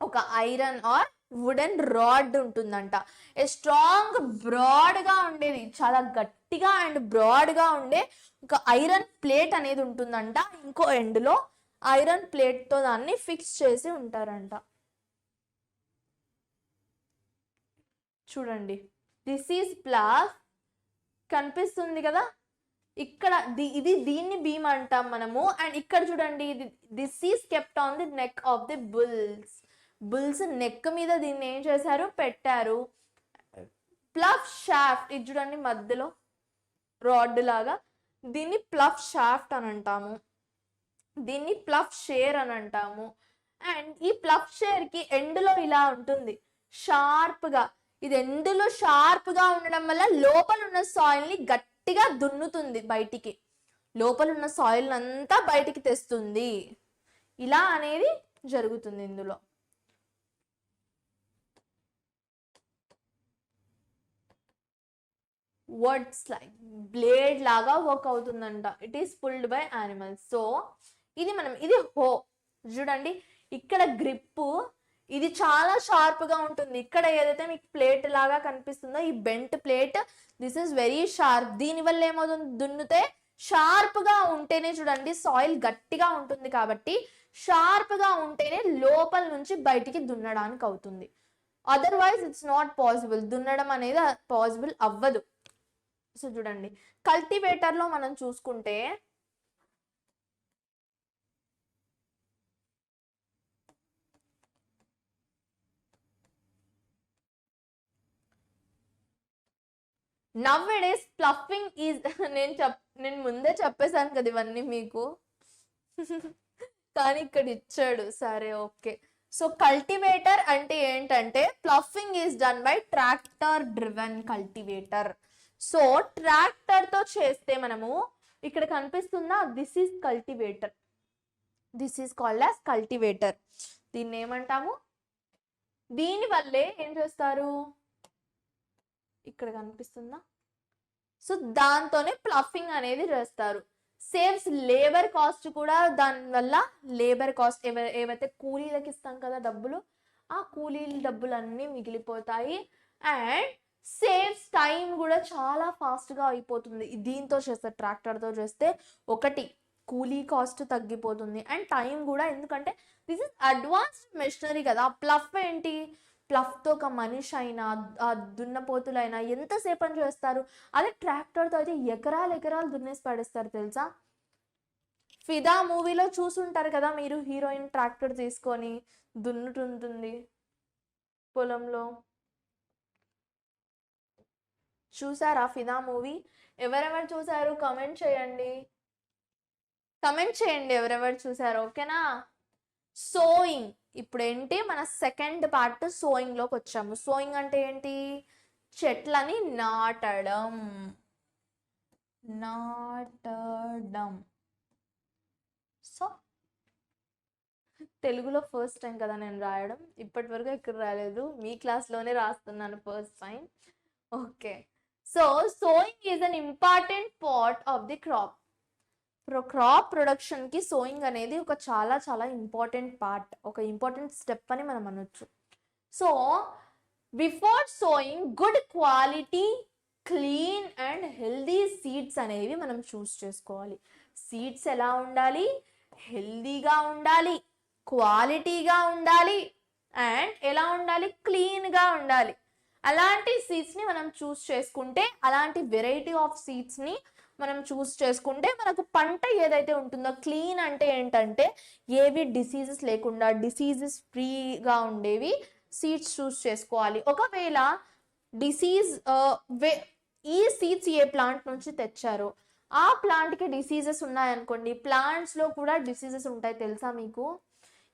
ఒక ఐరన్ ఆర్ వుడెన్ రాడ్ ఉంటుందంట. ఏ స్ట్రాంగ్ బ్రాడ్గా ఉండేది, చాలా గట్టిగా అండ్ బ్రాడ్గా ఉండే ఒక ఐరన్ ప్లేట్ అనేది ఉంటుందంట. ఇంకో ఎండ్లో ఐరన్ ప్లేట్తో దాన్ని ఫిక్స్ చేసి ఉంటారంట. చూడండి దిస్ ఈజ్ ప్లఫ్, కనిపిస్తుంది కదా ఇక్కడ, ఇది దీన్ని బీమ్ అంటాం మనము. అండ్ ఇక్కడ చూడండి this is kept on the neck of the bulls. Bulls neck మీద దీన్ని ఏం చేశారు పెట్టారు. ప్లఫ్ షాఫ్ట్, ఇది చూడండి మధ్యలో రాడ్ లాగా, దీన్ని ప్లఫ్ షాఫ్ట్ అని అంటాము, దీన్ని ప్లఫ్ షేర్ అని అంటాము. అండ్ ఈ ప్లఫ్ షేర్ కి ఎండ్లో ఇలా ఉంటుంది షార్ప్గా. ఇది ఎండ్లో షార్ప్గా ఉండడం వల్ల లోపల ఉన్న సాయిల్ని గట్టిగా దున్నుతుంది బయటికి, లోపల ఉన్న సాయిల్ అంతా బయటికి తెస్తుంది. ఇలా అనేది జరుగుతుంది ఇందులో. వర్డ్స్ లైక్ బ్లేడ్ లాగా వర్క్ అవుతుందంట. It is pulled by animals. So ఇది హో చూడండి, ఇక్కడ గ్రిప్ ఇది చాలా షార్ప్ గా ఉంటుంది. ఇక్కడ ఏదైతే మీకు ప్లేట్ లాగా కనిపిస్తుందో ఈ bent plate, this is very sharp. దీనివల్ల ఏమవుతుంది, దున్నుతే షార్ప్ గా ఉంటేనే, చూడండి సాయిల్ గట్టిగా ఉంటుంది కాబట్టి షార్ప్ గా ఉంటేనే లోపల నుంచి బయటికి దున్నడానికి అవుతుంది. అదర్వైజ్ ఇట్స్ నాట్ పాసిబుల్, దున్నడం అనేది పాసిబుల్ అవ్వదు. సో చూడండి, కల్టివేటర్ లో మనం చూసుకుంటే నవ్వేడేస్ ప్లఫింగ్ ఈజ్ నేను ముందే చెప్పేశాను కదా ఇవన్నీ మీకు కానీ ఇక్కడ ఇచ్చాడు. సరే ఓకే. సో కల్టివేటర్ అంటే ఏంటంటే ploughing is done by tractor driven cultivator. So tractor తో చేస్తే మనము ఇక్కడ కనిపిస్తుందా, this is cultivator, this is called as cultivator. దీన్ని ఏమంటాము, దీని వల్లే ఏం చేస్తారు, ఇక్కడ కనిపిస్తుందా, సో దాంతోనే ప్లఫింగ్ అనేది చేస్తారు. సేవ్స్ లేబర్ కాస్ట్ కూడా, దానివల్ల లేబర్ కాస్ట్ ఏవైతే కూలీలకు ఇస్తాం కదా డబ్బులు, ఆ కూలీల డబ్బులన్నీ మిగిలిపోతాయి. అండ్ సేవ్స్ టైం కూడా చాలా ఫాస్ట్గా అయిపోతుంది దీంతో చేస్తే. ట్రాక్టర్తో చేస్తే ఒకటి కూలీ కాస్ట్ తగ్గిపోతుంది అండ్ టైం కూడా, ఎందుకంటే దిస్ ఇస్ అడ్వాన్స్డ్ మెషినరీ కదా. ప్లఫ్ ఏంటి, ప్లఫ్తో ఒక మనిషి అయినా దున్నపోతులైనా ఎంతసేపు అని చేస్తారు. అదే ట్రాక్టర్తో అయితే ఎకరాలు ఎకరాలు దున్నేసి పడేస్తారు తెలుసా. ఫిదా మూవీలో చూసుంటారు కదా మీరు, హీరోయిన్ ట్రాక్టర్ తీసుకొని దున్నుతుంటుంది పొలంలో. చూసారా ఫిదా మూవీ? ఎవరెవరు చూసారు కమెంట్ చేయండి, కమెంట్ చేయండి ఎవరెవరు చూసారు, ఓకేనా. సోయింగ్, ఇప్పుడు ఏంటి మన సెకండ్ పార్ట్ సోయింగ్ లోకి వచ్చాము. సోయింగ్ అంటే ఏంటి, చెట్లని నాటడం, నాటడం. సో తెలుగులో ఫస్ట్ టైం కదా నేను రాయడం, ఇప్పటి వరకు ఎక్కడ రాలేదు, మీ క్లాస్లోనే రాస్తున్నాను first time. Okay, so sowing is an important part of the crop. Crop ప్రొడక్షన్కి సోయింగ్ అనేది ఒక చాలా చాలా ఇంపార్టెంట్ పార్ట్, ఒక ఇంపార్టెంట్ స్టెప్ అని మనం అనొచ్చు. So before sowing good quality clean and healthy seeds అనేవి మనం చూస్ చేసుకోవాలి. సీడ్స్ ఎలా ఉండాలి, హెల్దీగా ఉండాలి, క్వాలిటీగా ఉండాలి అండ్ ఎలా ఉండాలి, క్లీన్గా ఉండాలి. అలాంటి సీడ్స్ని మనం చూస్ చేసుకుంటే, అలాంటి వెరైటీ ఆఫ్ సీడ్స్ని మనం చూస్ చేసుకుంటే మనకు పంట ఏదైతే ఉంటుందో, క్లీన్ అంటే ఏంటంటే ఏవి డిసీజెస్ లేకుండా, డిసీజెస్ ఫ్రీగా ఉండేవి సీడ్స్ చూస్ చేసుకోవాలి. ఒకవేళ డిసీజ్ ఈ సీడ్స్ ఏ ప్లాంట్ నుంచి తెచ్చారో ఆ ప్లాంట్కి డిసీజెస్ ఉన్నాయనుకోండి, ప్లాంట్స్లో కూడా డిసీజెస్ ఉంటాయి తెలుసా మీకు.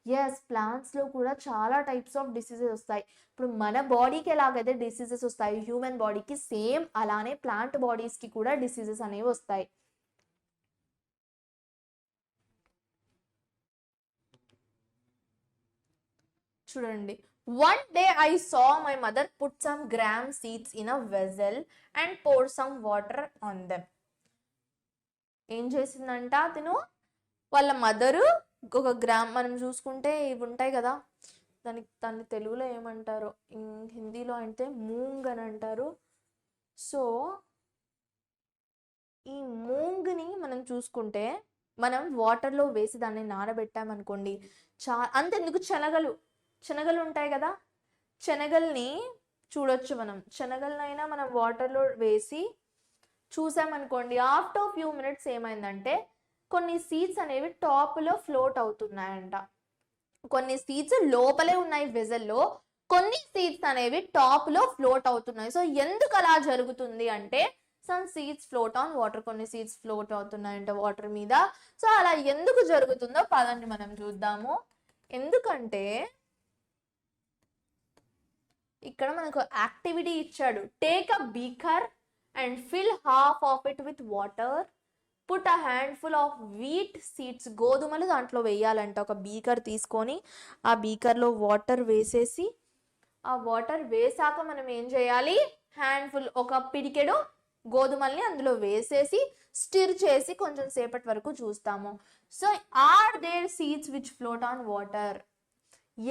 ఎస్, ప్లాంట్స్లో కూడా చాలా టైప్స్ ఆఫ్ డిసీజెస్ వస్తాయి. ఇప్పుడు మన బాడీకి ఎలాగైతే డిసీజెస్ వస్తాయి హ్యూమన్ బాడీకి, సేమ్ అలానే ప్లాంట్ బాడీస్కి కూడా డిసీజెస్ అనేవి వస్తాయి. చూడండి, one day I saw my mother put some gram seeds in a vessel and pour some water on them. ఏం చేసిందంట తిను, వాళ్ళ మదరు ఒక గ్రామ్, మనం చూసుకుంటే ఇవి ఉంటాయి కదా, దాన్ని తెలుగులో ఏమంటారు, హిందీలో అంటే మూంగ్ అని అంటారు. సో ఈ మూంగ్ని మనం చూసుకుంటే, మనం వాటర్లో వేసి దాన్ని నానబెట్టామనుకోండి, అంతెందుకు శనగలు ఉంటాయి కదా, శనగల్ని చూడొచ్చు మనం. శనగలనైనా మనం వాటర్లో వేసి చూసామనుకోండి, ఆఫ్టర్ ఫ్యూ మినిట్స్ ఏమైందంటే కొన్ని సీడ్స్ అనేవి టాప్లో ఫ్లోట్ అవుతున్నాయంట. కొన్ని సీడ్స్ లోపలే ఉన్నాయి వెజల్లో, కొన్ని సీడ్స్ అనేవి టాప్లో ఫ్లోట్ అవుతున్నాయి. సో ఎందుకు అలా జరుగుతుంది అంటే, some seeds float on water, కొన్ని సీడ్స్ ఫ్లోట్ అవుతున్నాయంట వాటర్ మీద. సో అలా ఎందుకు జరుగుతుందో పదండి మనం చూద్దాము. ఎందుకంటే ఇక్కడ మనకు యాక్టివిటీ ఇచ్చాడు, take a beaker and fill half of it with water, put a handful of wheat seeds, గోధుమలు దాంట్లో వేయాలంట. ఒక బీకర్ తీసుకొని ఆ బీకర్లో వాటర్ వేసేసి, ఆ వాటర్ వేసాక మనం ఏం చేయాలి, హ్యాండ్ఫుల్ ఒక పిడికెడు గోధుమల్ని అందులో వేసేసి స్టిర్ చేసి కొంచెం సేపటి వరకు చూస్తాము. So are there seeds which float on water?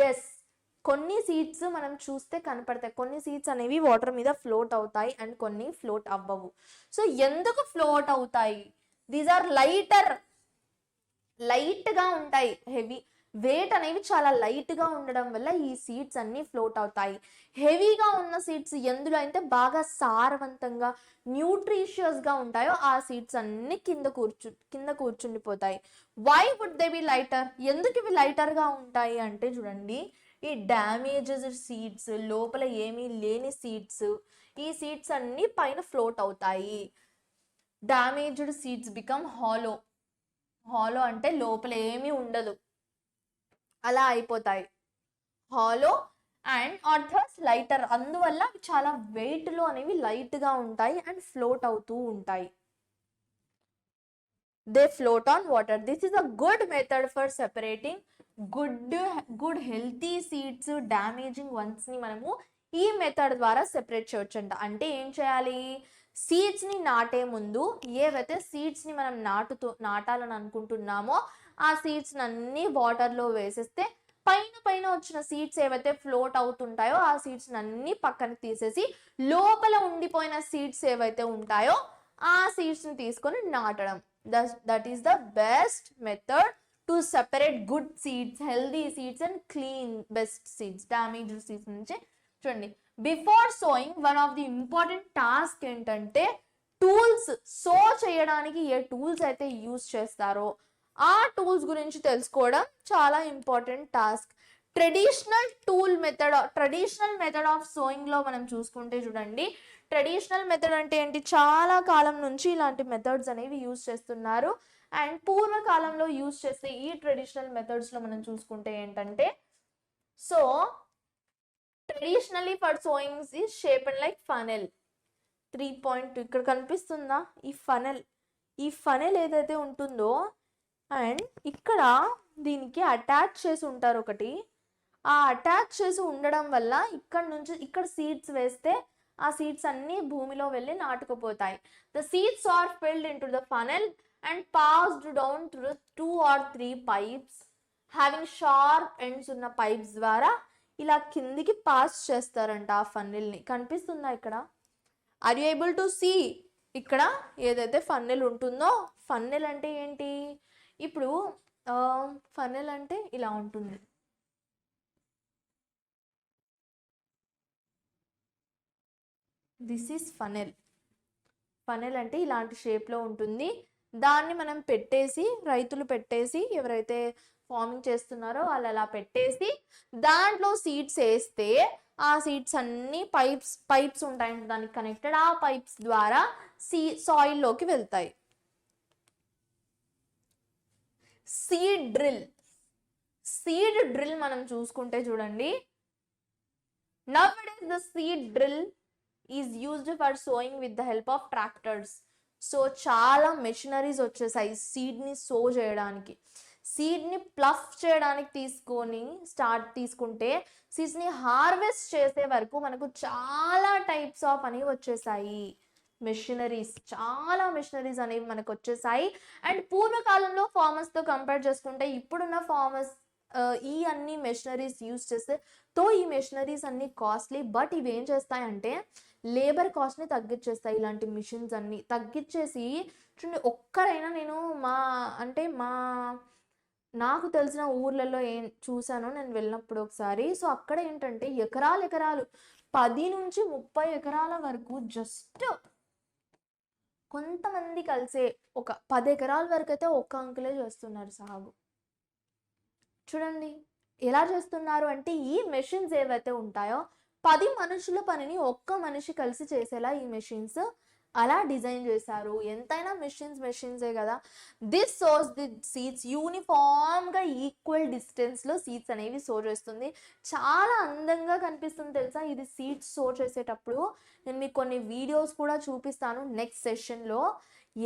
Yes, కొన్ని సీడ్స్ మనం చూస్తే కనపడతాయి, కొన్ని సీడ్స్ అనేవి వాటర్ మీద ఫ్లోట్ అవుతాయి అండ్ కొన్ని ఫ్లోట్ అవ్వవు. సో ఎందుకు ఫ్లోట్ అవుతాయి? దీస్ ఆర్ లైట్గా ఉంటాయి, వెయిట్ అనేవి చాలా లైట్గా ఉండడం వల్ల ఈ సీడ్స్ అన్నీ ఫ్లోట్ అవుతాయి. హెవీగా ఉన్న సీడ్స్ ఎందులో అయితే బాగా సారవంతంగా న్యూట్రిషియస్గా ఉంటాయో ఆ సీడ్స్ అన్నీ కింద కూర్చుండిపోతాయి. Why would they be lighter? ఎందుకు ఇవి లైటర్గా ఉంటాయి అంటే చూడండి, ఈ డ్యామేజెస్ సీడ్స్, లోపల ఏమీ లేని సీడ్స్, ఈ సీడ్స్ అన్నీ పైన ఫ్లోట్ అవుతాయి. Damaged seeds become hollow. Hollow అంటే లోపల ఏమీ ఉండదు, అలా అయిపోతాయి. హాలో అండ్ ఆర్థర్స్ లైటర్, అందువల్ల అవి చాలా వెయిట్లో అనేవి లైట్గా ఉంటాయి అండ్ ఫ్లోట్ అవుతూ ఉంటాయి. They float on water. This is a good method for separating good healthy seeds, damaging వన్స్ని మనము ఈ మెథడ్ ద్వారా సెపరేట్ చేయొచ్చంట. అంటే ఏం చేయాలి, సీడ్స్ని నాటే ముందు ఏవైతే సీడ్స్ని మనం నాటాలని అనుకుంటున్నామో ఆ సీడ్స్ అన్ని వాటర్లో వేసేస్తే పైన వచ్చిన సీడ్స్ ఏవైతే ఫ్లోట్ అవుతుంటాయో ఆ సీడ్స్ అన్ని పక్కన తీసేసి లోపల ఉండిపోయిన సీడ్స్ ఏవైతే ఉంటాయో ఆ సీడ్స్ని తీసుకొని నాటడం. That is the best method to separate good seeds, healthy seeds and clean best seeds, damaged seeds నుంచి. చూడండి, before sowing one of the important task ఏంటంటే టూల్స్, సో చేయడానికి ఏ టూల్స్ అయితే యూజ్ చేస్తారో ఆ టూల్స్ గురించి తెలుసుకోవడం చాలా important task. Traditional method of sowing లో మనం చూసుకుంటే చూడండి, ట్రెడిషనల్ మెథడ్ అంటే ఏంటి, చాలా కాలం నుంచి ఇలాంటి మెథడ్స్ అనేవి యూజ్ చేస్తున్నారు. అండ్ పూర్వకాలంలో యూజ్ చేసే ఈ ట్రెడిషనల్ మెథడ్స్ లో మనం చూసుకుంటే ఏంటంటే, so traditionally for sowings is shaped like funnel. 3.2 ఇక్కడ కనిపిస్తుందా, ఈ ఫనెల్ ఏదైతే ఉంటుందో అండ్ ఇక్కడ దీనికి అటాచ్ చేసి ఉంటారు ఒకటి. ఆ అటాచ్ చేసి ఉండడం వల్ల ఇక్కడ సీడ్స్ వేస్తే ఆ సీడ్స్ అన్ని భూమిలో వెళ్ళి నాటుకుపోతాయి. The seeds are filled into the funnel and passed down to 2 or 3 pipes having sharp ends ఉన్న పైప్స్ ద్వారా ఇలా కిందికి పాస్ చేస్తారంట ఆ ఫన్నెల్ని. కనిపిస్తుందా ఇక్కడ? Are you able to see? ఇక్కడ ఏదైతే ఫన్నెల్ ఉంటుందో, ఫన్నెల్ అంటే ఏంటి, ఇప్పుడు ఫన్నెల్ అంటే ఇలా ఉంటుంది. This is funnel. ఫనెల్ అంటే ఇలాంటి షేప్లో ఉంటుంది. దాన్ని మనం రైతులు పెట్టేసి, ఎవరైతే ఫార్మింగ్ చేస్తున్నారో వాళ్ళు అలా పెట్టేసి దాంట్లో సీడ్స్ వేస్తే ఆ సీడ్స్ అన్ని పైప్స్ ఉంటాయంట దానికి కనెక్టెడ్. ఆ పైప్స్ ద్వారా సాయిల్లోకి వెళ్తాయి. సీడ్ డ్రిల్ మనం చూసుకుంటే చూడండి, nowadays the seed drill is used for sowing with the help of tractors. So చాలా మెషినరీస్ వచ్చేసాయి సీడ్ని సో చేయడానికి. సీడ్ని ప్లఫ్ చేయడానికి తీసుకుంటే సీడ్స్ని హార్వెస్ట్ చేసే వరకు మనకు చాలా టైప్స్ ఆఫ్ అనేవి వచ్చేసాయి. చాలా మెషినరీస్ అనేవి మనకు వచ్చేసాయి. అండ్ పూర్వకాలంలో ఫార్మర్స్తో కంపేర్ చేసుకుంటే ఇప్పుడున్న ఫార్మర్స్ ఈ అన్ని మెషినరీస్ యూజ్ చేస్తే ఈ మెషినరీస్ అన్ని కాస్ట్లీ, బట్ ఇవి ఏం చేస్తాయంటే లేబర్ కాస్ట్ని తగ్గించేస్తాయి. ఇలాంటి మిషన్స్ అన్ని తగ్గించేసి చూడండి, ఒక్కరైనా నేను నాకు తెలిసిన ఊర్లలో చూసాను నేను వెళ్ళినప్పుడు ఒకసారి. సో అక్కడ ఏంటంటే ఎకరాలు 10 నుంచి 30 ఎకరాల వరకు జస్ట్ కొంతమంది కలిసే ఒక 10 ఎకరాల వరకు అయితే ఒక్క అంకులే చేస్తున్నారు సాగు. చూడండి ఎలా చేస్తున్నారు అంటే, ఈ మెషిన్స్ ఏవైతే ఉంటాయో 10 మనుషుల పనిని ఒక్క మనిషి కలిసి చేసేలా ఈ మెషిన్స్ అలా డిజైన్ చేశారు. ఎంతైనా మెషిన్సే కదా. దిస్ సోస్ ది సీడ్స్ యూనిఫామ్గా ఈక్వల్ డిస్టెన్స్లో సీడ్స్ అనేవి సో చేస్తుంది. చాలా అందంగా కనిపిస్తుంది తెలుసా ఇది సీడ్స్ సో చేసేటప్పుడు. నేను మీకు కొన్ని వీడియోస్ కూడా చూపిస్తాను నెక్స్ట్ సెషన్లో.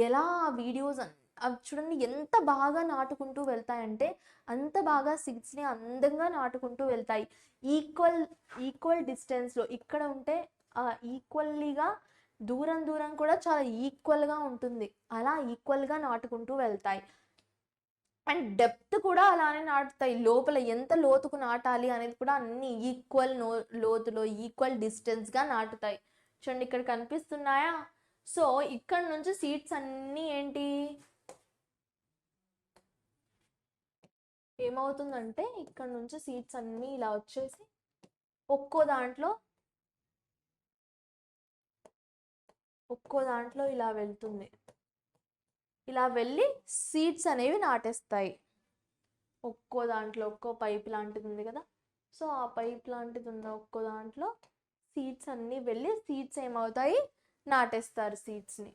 ఎలా ఆ వీడియోస్ అవి చూడండి ఎంత బాగా నాటుకుంటూ వెళ్తాయంటే అంత బాగా సీడ్స్ని అందంగా నాటుకుంటూ వెళ్తాయి. ఈక్వల్ డిస్టెన్స్లో ఇక్కడ ఉంటే ఈక్వల్లీగా దూరం కూడా చాలా ఈక్వల్గా ఉంటుంది. అలా ఈక్వల్గా నాటుకుంటూ వెళ్తాయి. అండ్ డెప్త్ కూడా అలానే నాటుతాయి. లోపల ఎంత లోతుకు నాటాలి అనేది కూడా అన్ని ఈక్వల్ లోతులో ఈక్వల్ డిస్టెన్స్గా నాటుతాయి. చూడండి ఇక్కడ కనిపిస్తున్నాయా. సో ఇక్కడ నుంచి సీడ్స్ అన్నీ ఏంటి ఏమవుతుందంటే ఇక్కడ నుంచి సీడ్స్ అన్నీ ఇలా వచ్చేసి ఒక్కో దాంట్లో ఇలా వెళ్తుంది. ఇలా వెళ్ళి సీడ్స్ అనేవి నాటేస్తాయి. ఒక్కో దాంట్లో ఒక్కో పైప్ లాంటిది ఉంది కదా, సో ఆ పైప్ లాంటిది ఉన్న ఒక్కో దాంట్లో సీడ్స్ అన్నీ వెళ్ళి సీడ్స్ ఏమవుతాయి, నాటేస్తారు సీడ్స్ని.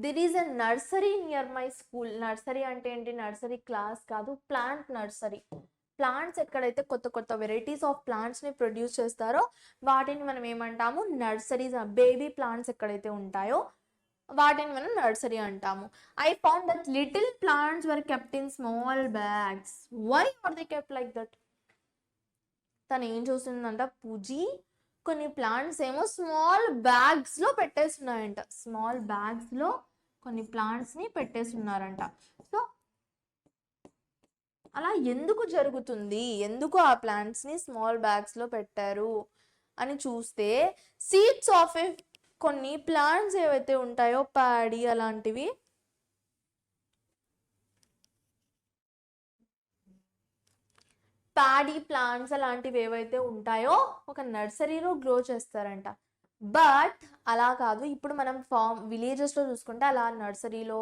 There is a nursery near my school. Nursery అంటే ఏంటి? నర్సరీ క్లాస్ కాదు, ప్లాంట్ నర్సరీ. ప్లాంట్స్ ఎక్కడైతే కొత్త కొత్త వెరైటీస్ ఆఫ్ ప్లాంట్స్ని ప్రొడ్యూస్ చేస్తారో వాటిని మనం ఏమంటాము? నర్సరీస్. బేబీ ప్లాంట్స్ ఎక్కడైతే ఉంటాయో వాటిని మనం నర్సరీ అంటాము. I found that little plants were kept in small bags. Why are they kept like that? తను ఏం చూస్తుందంట, పూజీ కొన్ని ప్లాంట్స్ ఏమో స్మాల్ బ్యాగ్స్లో పెట్టేస్తున్నాయంట. స్మాల్ బ్యాగ్స్లో కొన్ని ప్లాంట్స్ని పెట్టేస్తున్నారంట. సో అలా ఎందుకు జరుగుతుంది, ఎందుకు ఆ ప్లాంట్స్ని స్మాల్ బ్యాగ్స్లో పెట్టారు అని చూస్తే సీడ్స్ ఆఫ్ కొన్ని ప్లాంట్స్ ఏవైతే ఉంటాయో ప్యాడీ అలాంటివి, ప్యాడీ ప్లాంట్స్ అలాంటివి ఏవైతే ఉంటాయో ఒక నర్సరీలో గ్రో చేస్తారంట. బట్ అలా కాదు, ఇప్పుడు మనం విలేజెస్లో చూసుకుంటే అలా నర్సరీలో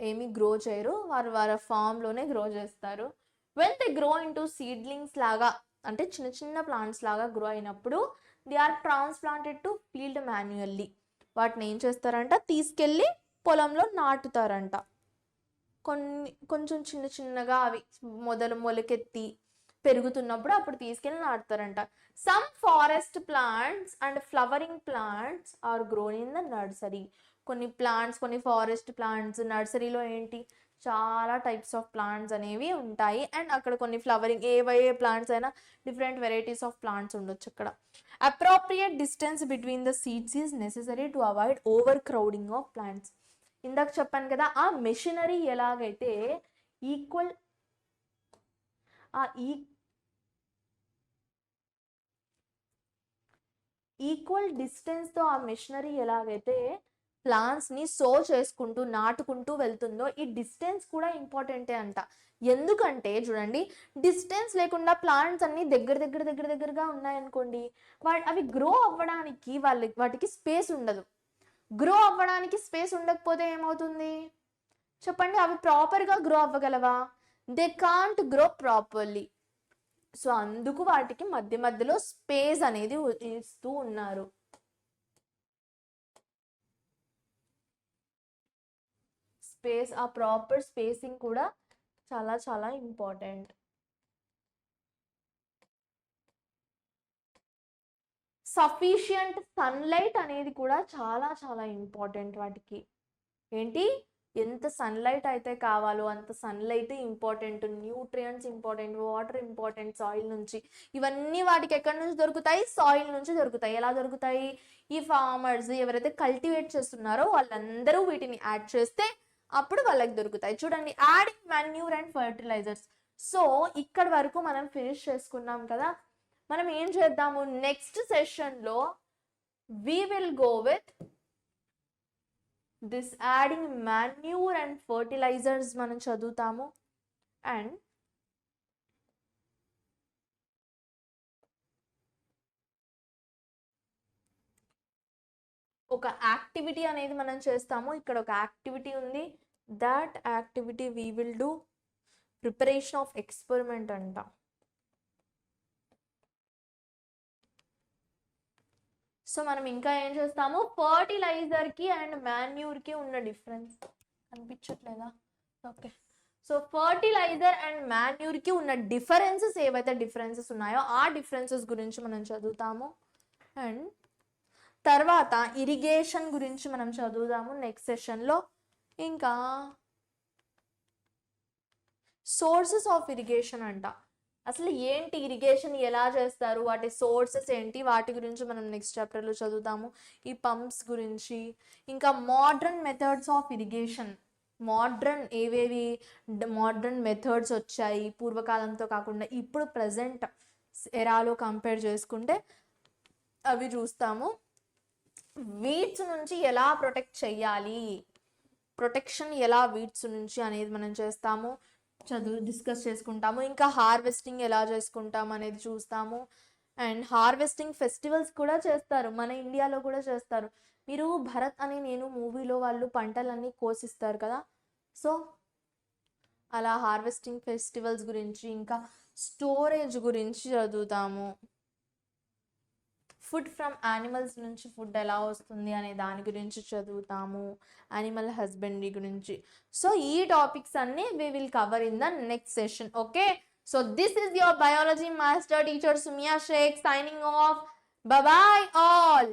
ఏమి గ్రో చేయరు, వారి ఫామ్లోనే గ్రో చేస్తారు. When they grow into seedlings లాగా, అంటే చిన్న చిన్న ప్లాంట్స్ లాగా గ్రో అయినప్పుడు they are transplanted to field manually. వాటిని ఏం చేస్తారంట, తీసుకెళ్ళి పొలంలో నాటుతారంట. కొంచెం చిన్న చిన్నగా అవి మొలకెత్తి పెరుగుతున్నప్పుడు అప్పుడు తీసుకెళ్ళి నాటుతారంట. Some forest plants and flowering plants are grown in the nursery. కొన్ని ప్లాంట్స్, కొన్ని ఫారెస్ట్ ప్లాంట్స్ నర్సరీలో ఏంటి, చాలా టైప్స్ ఆఫ్ ప్లాంట్స్ అనేవి ఉంటాయి. అండ్ అక్కడ కొన్ని ఫ్లవరింగ్ ఏవే ప్లాంట్స్ అయినా డిఫరెంట్ వెరైటీస్ ఆఫ్ ప్లాంట్స్ ఉండొచ్చు అక్కడ. Appropriate distance between the seeds is necessary to avoid over crowding of plants. ఇందాక చెప్పాను కదా, ఆ మెషినరీ ఎలాగైతే ఈక్వల్ డిస్టెన్స్తో ఆ మెషినరీ ఎలాగైతే ప్లాంట్స్ని సో చేసుకుంటూ నాటుకుంటూ వెళ్తుందో ఈ డిస్టెన్స్ కూడా ఇంపార్టెంటే అంట. ఎందుకంటే చూడండి, డిస్టెన్స్ లేకుండా ప్లాంట్స్ అన్ని దగ్గరగా ఉన్నాయనుకోండి, అవి గ్రో అవ్వడానికి వాటికి స్పేస్ ఉండదు. గ్రో అవ్వడానికి స్పేస్ ఉండకపోతే ఏమవుతుంది చెప్పండి? అవి ప్రాపర్గా గ్రో అవ్వగలవా? They can't grow properly. So అందుకు వాటికి మధ్యలో స్పేస్ అనేది ఇస్తూ ఉన్నారు. స్పేస్, ఆ ప్రాపర్ స్పేసింగ్ కూడా చాలా చాలా ఇంపార్టెంట్. సఫిషియంట్ సన్లైట్ అనేది కూడా చాలా చాలా ఇంపార్టెంట్. వాటికి ఏంటి, ఎంత సన్లైట్ అయితే కావాలో అంత sunlight important, nutrients important, water important soil నుంచి. ఇవన్నీ వాటికి ఎక్కడి నుంచి దొరుకుతాయి? సాయిల్ నుంచి దొరుకుతాయి. ఎలా దొరుకుతాయి? ఈ ఫార్మర్స్ ఎవరైతే కల్టివేట్ చేస్తున్నారో వాళ్ళందరూ వీటిని యాడ్ చేస్తే అప్పుడు వాళ్ళకి దొరుకుతాయి. చూడండి, adding manure and fertilizers. So ఇక్కడ వరకు మనం ఫినిష్ చేసుకున్నాం కదా. మనం ఏం చేద్దాము, నెక్స్ట్ సెషన్లో we will go with this adding manure and fertilizers మనం చదువుతాము. అండ్ ఒక యాక్టివిటీ అనేది మనం చేస్తాము. ఇక్కడ ఒక యాక్టివిటీ ఉంది. That activity we will do preparation of experiment అంట. సో మనం ఇంకా ఏం చేస్తాము, ఫర్టిలైజర్కి అండ్ మాన్యూర్కి ఉన్న డిఫరెన్స్ కనిపించట్లేదా? ఓకే. సో ఫర్టిలైజర్ అండ్ మాన్యూర్కి ఉన్న డిఫరెన్సెస్ ఏవైతే డిఫరెన్సెస్ ఉన్నాయో ఆ డిఫరెన్సెస్ గురించి మనం చదువుతాము. అండ్ తర్వాత ఇరిగేషన్ గురించి మనం చదువుదాము నెక్స్ట్ సెషన్లో. ఇంకా సోర్సెస్ ఆఫ్ ఇరిగేషన్ అంట. అసలు ఏంటి ఇరిగేషన్, ఎలా చేస్తారు, వాటి సోర్సెస్ ఏంటి, వాటి గురించి మనం నెక్స్ట్ చాప్టర్లో చదువుతాము. ఈ పంప్స్ గురించి, ఇంకా మోడ్రన్ మెథడ్స్ ఆఫ్ ఇరిగేషన్. ఏవేవి మోడ్రన్ మెథడ్స్ వచ్చాయి పూర్వకాలంతో కాకుండా ఇప్పుడు ప్రజెంట్ ఎరాలో కంపేర్ చేసుకుంటే అవి చూస్తాము. వీడ్స్ నుంచి ఎలా ప్రొటెక్ట్ చెయ్యాలి, ప్రొటెక్షన్ ఎలా వీడ్స్ నుంచి అనేది మనం చేస్తాము, డిస్కస్ చేసుకుంటాము. ఇంకా హార్వెస్టింగ్ ఎలా చేసుకుంటాం అనేది చూస్తాము. అండ్ హార్వెస్టింగ్ ఫెస్టివల్స్ కూడా చేస్తారు, మన ఇండియాలో కూడా చేస్తారు. మీరు భరత్ అని నేను మూవీలో వాళ్ళు పంటలన్నీ కోసిస్తారు కదా, సో అలా హార్వెస్టింగ్ ఫెస్టివల్స్ గురించి, ఇంకా స్టోరేజ్ గురించి చదువుతాము. ఫుడ్ ఫ్రమ్ యానిమల్స్ నుంచి ఫుడ్ ఎలా వస్తుంది అనే దాని గురించి చదువుతాము, యానిమల్ హస్బెండరీ గురించి. సో ఈ టాపిక్స్ అన్ని we will cover in the next session. Okay, so this is your biology master teacher Sumya Sheikh signing off. Bye bye all.